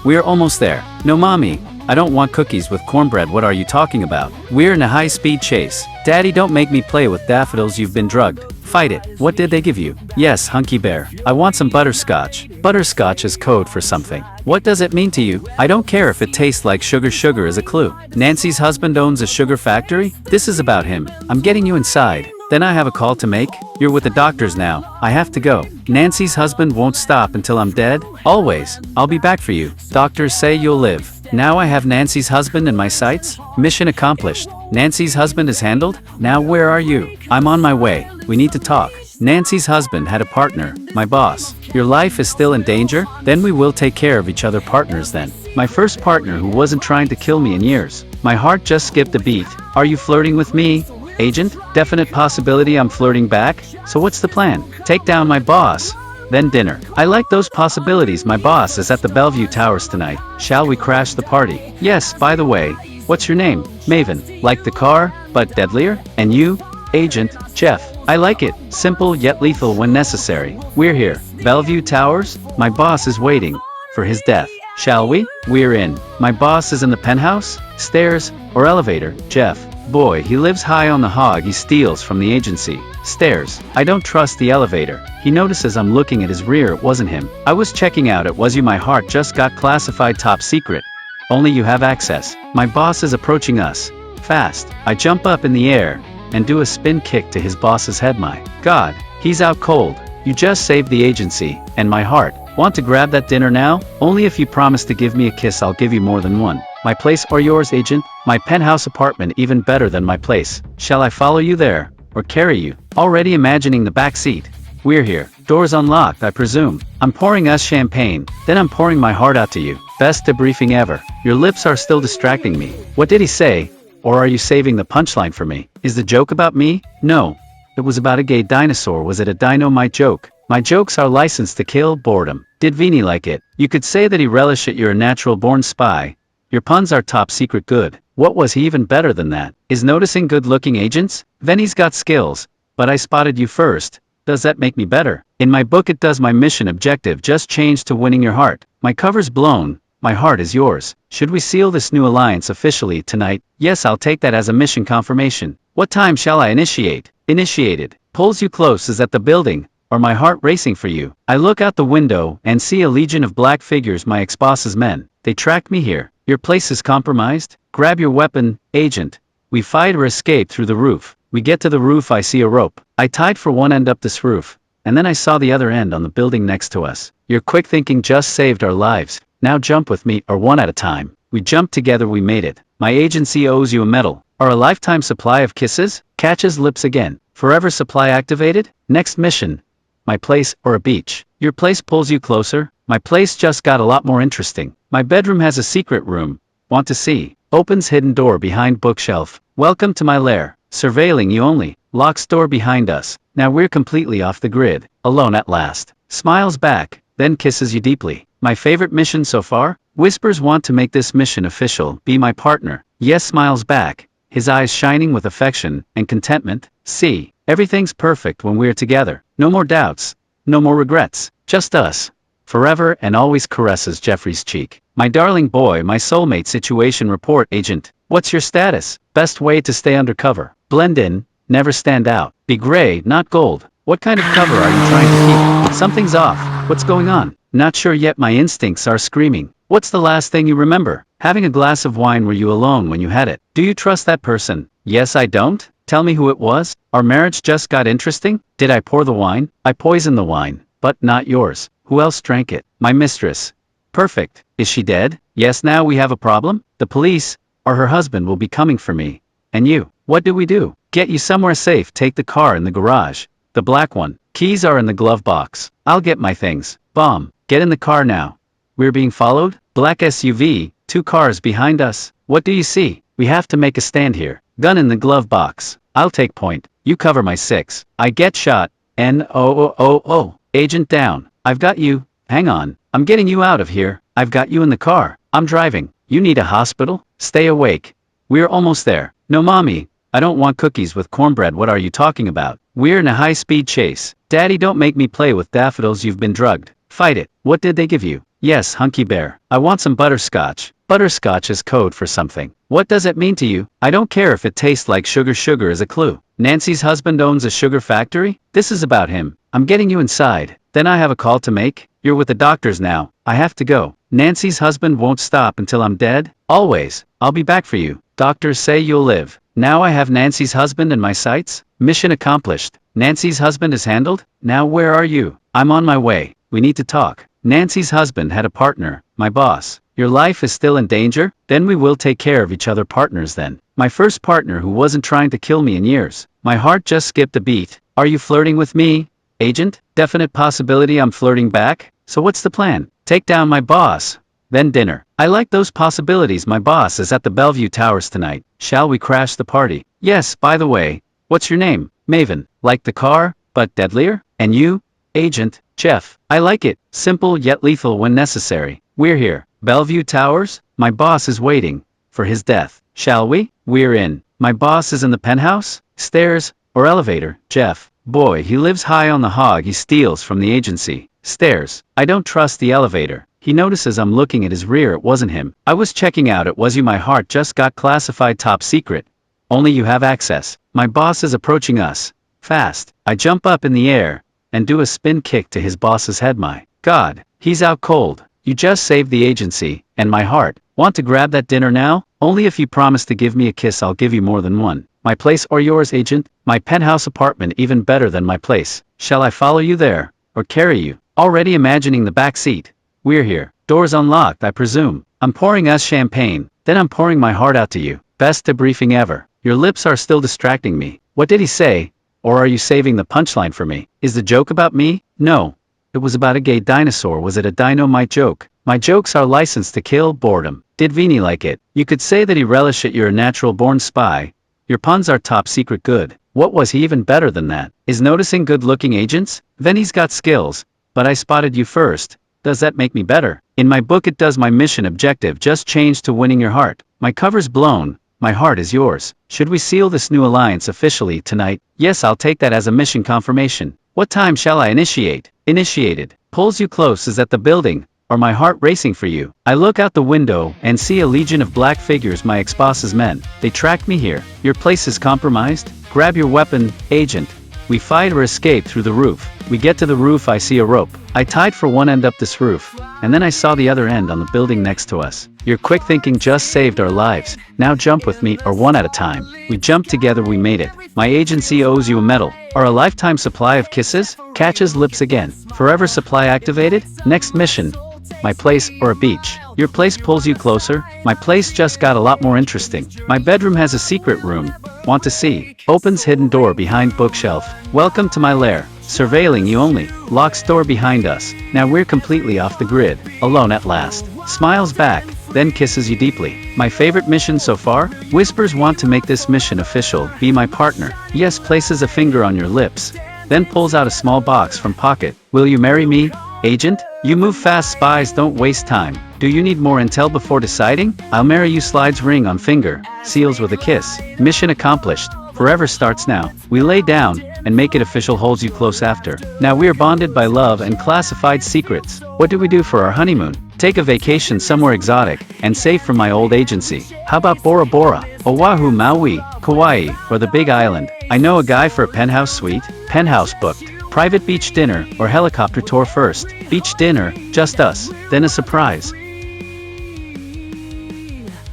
We're almost there. No, mommy. I don't want cookies with cornbread. What are you talking about? We're in a high-speed chase. Daddy, don't make me play with daffodils. You've been drugged. Fight it. What did they give you? Yes, Hunky Bear. I want some butterscotch. Butterscotch is code for something. What does it mean to you? I don't care if it tastes like sugar. Sugar is a clue. Nancy's husband owns a sugar factory? This is about him. I'm getting you inside. Then I have a call to make. You're with the doctors now. I have to go. Nancy's husband won't stop until I'm dead? Always. I'll be back for you. Doctors say you'll live. Now I have Nancy's husband in my sights? Mission accomplished. Nancy's husband is handled? Now where are you? I'm on my way. We need to talk. Nancy's husband had a partner, my boss. Your life is still in danger? Then we will take care of each other. Partners then. My first partner who wasn't trying to kill me in years. My heart just skipped a beat. Are you flirting with me? Agent? Definite possibility I'm flirting back? So what's the plan? Take down my boss. Then dinner. I like those possibilities. My boss is at the Bellevue Towers tonight. Shall we crash the party? Yes, by the way, what's your name? Maven. Like the car, but deadlier? And you? Agent, Jeff. I like it. Simple yet lethal when necessary. We're here. Bellevue Towers? My boss is waiting for his death. Shall we? We're in. My boss is in the penthouse? Stairs or elevator? Jeff. Boy, he lives high on the hog he steals from the agency. Stairs. I don't trust the elevator. He notices I'm looking at his rear. It wasn't him. I was checking out. It was you. My heart just got classified top secret. Only you have access. My boss is approaching us. Fast. I jump up in the air and do a spin kick to his boss's head. My God, he's out cold. You just saved the agency and my heart. Want to grab that dinner now? Only if you promise to give me a kiss. I'll give you more than one. My place or yours, agent? My penthouse apartment, even better than my place. Shall I follow you there, or carry you? Already imagining the back seat. We're here. Doors unlocked, I presume. I'm pouring us champagne, then I'm pouring my heart out to you. Best debriefing ever. Your lips are still distracting me. What did he say? Or are you saving the punchline for me? Is the joke about me? No. It was about a gay dinosaur. Was it a dynamite joke? My jokes are licensed to kill boredom. Did Vini like it? You could say that he relished it. You're a natural born spy. Your puns are top secret good. What was he even better than that? Is noticing good-looking agents? Venny's got skills, but I spotted you first. Does that make me better? In my book it does. My mission objective just changed to winning your heart. My cover's blown. My heart is yours. Should we seal this new alliance officially tonight? Yes, I'll take that as a mission confirmation. What time shall I initiate? Initiated. Pulls you close is at the building, or my heart racing for you. I look out the window and see a legion of black figures, my ex-boss's men. They tracked me here. Your place is compromised? Grab your weapon, agent. We fight or escape through the roof. We get to the roof. I see a rope. I tied for one end up this roof, and then I saw the other end on the building next to us. Your quick thinking just saved our lives. Now jump with me, or one at a time. We jumped together, we made it. My agency owes you a medal. Or a lifetime supply of kisses? Catches lips again. Forever supply activated? Next mission. My place, or a beach. Your place pulls you closer. My place just got a lot more interesting. My bedroom has a secret room. Want to see? Opens hidden door behind bookshelf. Welcome to my lair. Surveilling you only. Locks door behind us. Now we're completely off the grid. Alone at last. Smiles back, then kisses you deeply. My favorite mission so far? Whispers, want to make this mission official. Be my partner. Yes, smiles back, his eyes shining with affection and contentment. See, everything's perfect when we're together. No more doubts. No more regrets. Just us. Forever and always. Caresses Jeffrey's cheek. My darling boy, my soulmate. Situation report, agent. What's your status? Best way to stay undercover. Blend in, never stand out. Be gray, not gold. What kind of cover are you trying to keep? Something's off. What's going on? Not sure yet. My instincts are screaming. What's the last thing you remember? Having a glass of wine. Were you alone when you had it? Do you trust that person? Yes, I don't. Tell me who it was. Our marriage just got interesting. Did I pour the wine? I poisoned the wine, but not yours. Who else drank it? My mistress. Perfect. Is she dead? Yes. Now we have a problem. The police, or her husband, will be coming for me. And you. What do we do? Get you somewhere safe. Take the car in the garage. The black one. Keys are in the glove box. I'll get my things. Bomb. Get in the car now. We're being followed? Black SUV, 2 cars behind us. What do you see? We have to make a stand here. Gun in the glove box. I'll take point. You cover my 6. I get shot. No. Agent down. I've got you. Hang on. I'm getting you out of here. I've got you in the car. I'm driving. You need a hospital? Stay awake. We're almost there. No, mommy. I don't want cookies with cornbread. What are you talking about? We're in a high-speed chase. Daddy, don't make me play with daffodils. You've been drugged. Fight it. What did they give you? Yes, Hunky Bear. I want some butterscotch. Butterscotch is code for something. What does it mean to you? I don't care if it tastes like sugar. Sugar is a clue. Nancy's husband owns a sugar factory? This is about him. I'm getting you inside. Then I have a call to make. You're with the doctors now. I have to go. Nancy's husband won't stop until I'm dead? Always. I'll be back for you. Doctors say you'll live. Now I have Nancy's husband in my sights? Mission accomplished. Nancy's husband is handled? Now where are you? I'm on my way. We need to talk. Nancy's husband had a partner, my boss. Your life is still in danger? Then we will take care of each other. Partners then. My first partner who wasn't trying to kill me in years. My heart just skipped a beat. Are you flirting with me, agent? Definite possibility I'm flirting back. So what's the plan? Take down my boss. Then dinner. I like those possibilities. My boss is at the Bellevue Towers tonight. Shall we crash the party? Yes, by the way. What's your name? Maven. Like the car, but deadlier? And you? Agent, Jeff. I like it. Simple yet lethal when necessary. We're here. Bellevue Towers? My boss is waiting. For his death. Shall we? We're in. My boss is in the penthouse? Stairs, or elevator? Jeff. Boy, he lives high on the hog. He steals from the agency. Stairs. I don't trust the elevator. He notices I'm looking at his rear. It wasn't him. I was checking out. It was you. My heart just got classified top secret. Only you have access. My boss is approaching us. Fast. I jump up in the air and do a spin kick to his boss's head. My God, he's out cold. You just saved the agency and my heart. Want to grab that dinner now? Only if you promise to give me a kiss. I'll give you more than one. My place or yours, agent? My penthouse apartment, even better than my place. Shall I follow you there or carry you? Already imagining the back seat. We're here. Doors unlocked, I presume. I'm pouring us champagne. Then I'm pouring my heart out to you. Best debriefing ever. Your lips are still distracting me. What did he say? Or are you saving the punchline for me? Is the joke about me? No. It was about a gay dinosaur. Was it a dynamite joke? My jokes are licensed to kill boredom. Did Vinny like it? You could say that he relished it. You're a natural-born spy. Your puns are top secret good. What was he even better than that? Is noticing good-looking agents? Vinny's got skills. But I spotted you first. Does that make me better? In my book it does. My mission objective just changed to winning your heart. My cover's blown. My heart is yours. Should we seal this new alliance officially tonight? Yes, I'll take that as a mission confirmation. What time shall I initiate? Initiated. Pulls you close is at the building, or my heart racing for you. I look out the window and see a legion of black figures, my ex-boss's men. They tracked me here. Your place is compromised? Grab your weapon, agent. We fight or escape through the roof. We get to the roof, I see a rope. I tied for one end up this roof, and then I saw the other end on the building next to us. Your quick thinking just saved our lives. Now jump with me, or one at a time. We jumped together, we made it. My agency owes you a medal. Or a lifetime supply of kisses? Catches lips again. Forever supply activated? Next mission. My place, or a beach. Your place pulls you closer. My place just got a lot more interesting. My bedroom has a secret room. Want to see? Opens hidden door behind bookshelf. Welcome to my lair. Surveilling you only. Locks door behind us. Now we're completely off the grid. Alone at last. Smiles back, then kisses you deeply. My favorite mission so far? Whispers want to make this mission official. Be my partner. Yes, places a finger on your lips. Then pulls out a small box from pocket. Will you marry me, agent? You move fast, spies don't waste time. Do you need more intel before deciding? I'll marry you. Slides ring on finger. Seals with a kiss. Mission accomplished. Forever starts now. We lay down and make it official. Holds you close after. Now we are bonded by love and classified secrets. What do we do for our honeymoon? Take a vacation somewhere exotic and safe from my old agency. How about Bora Bora, Oahu, Maui, Kauai, or the Big Island? I know a guy for a penthouse suite. Penthouse booked. Private beach dinner or helicopter tour first. Beach dinner, just us, then a surprise.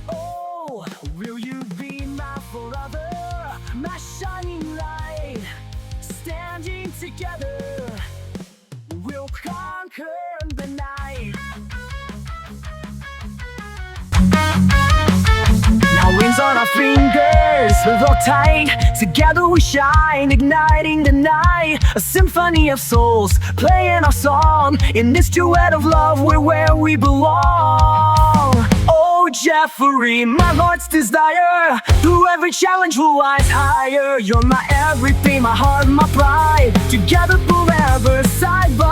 Oh, will you be my forever, my shining light? Standing together, we'll conquer the night. Now rings on our fingers, look tight. Together we shine, igniting the night. A symphony of souls, playing our song. In this duet of love, we're where we belong. Oh, Jeffrey, my heart's desire. Through every challenge we'll rise higher. You're my everything, my heart, my pride. Together forever, side by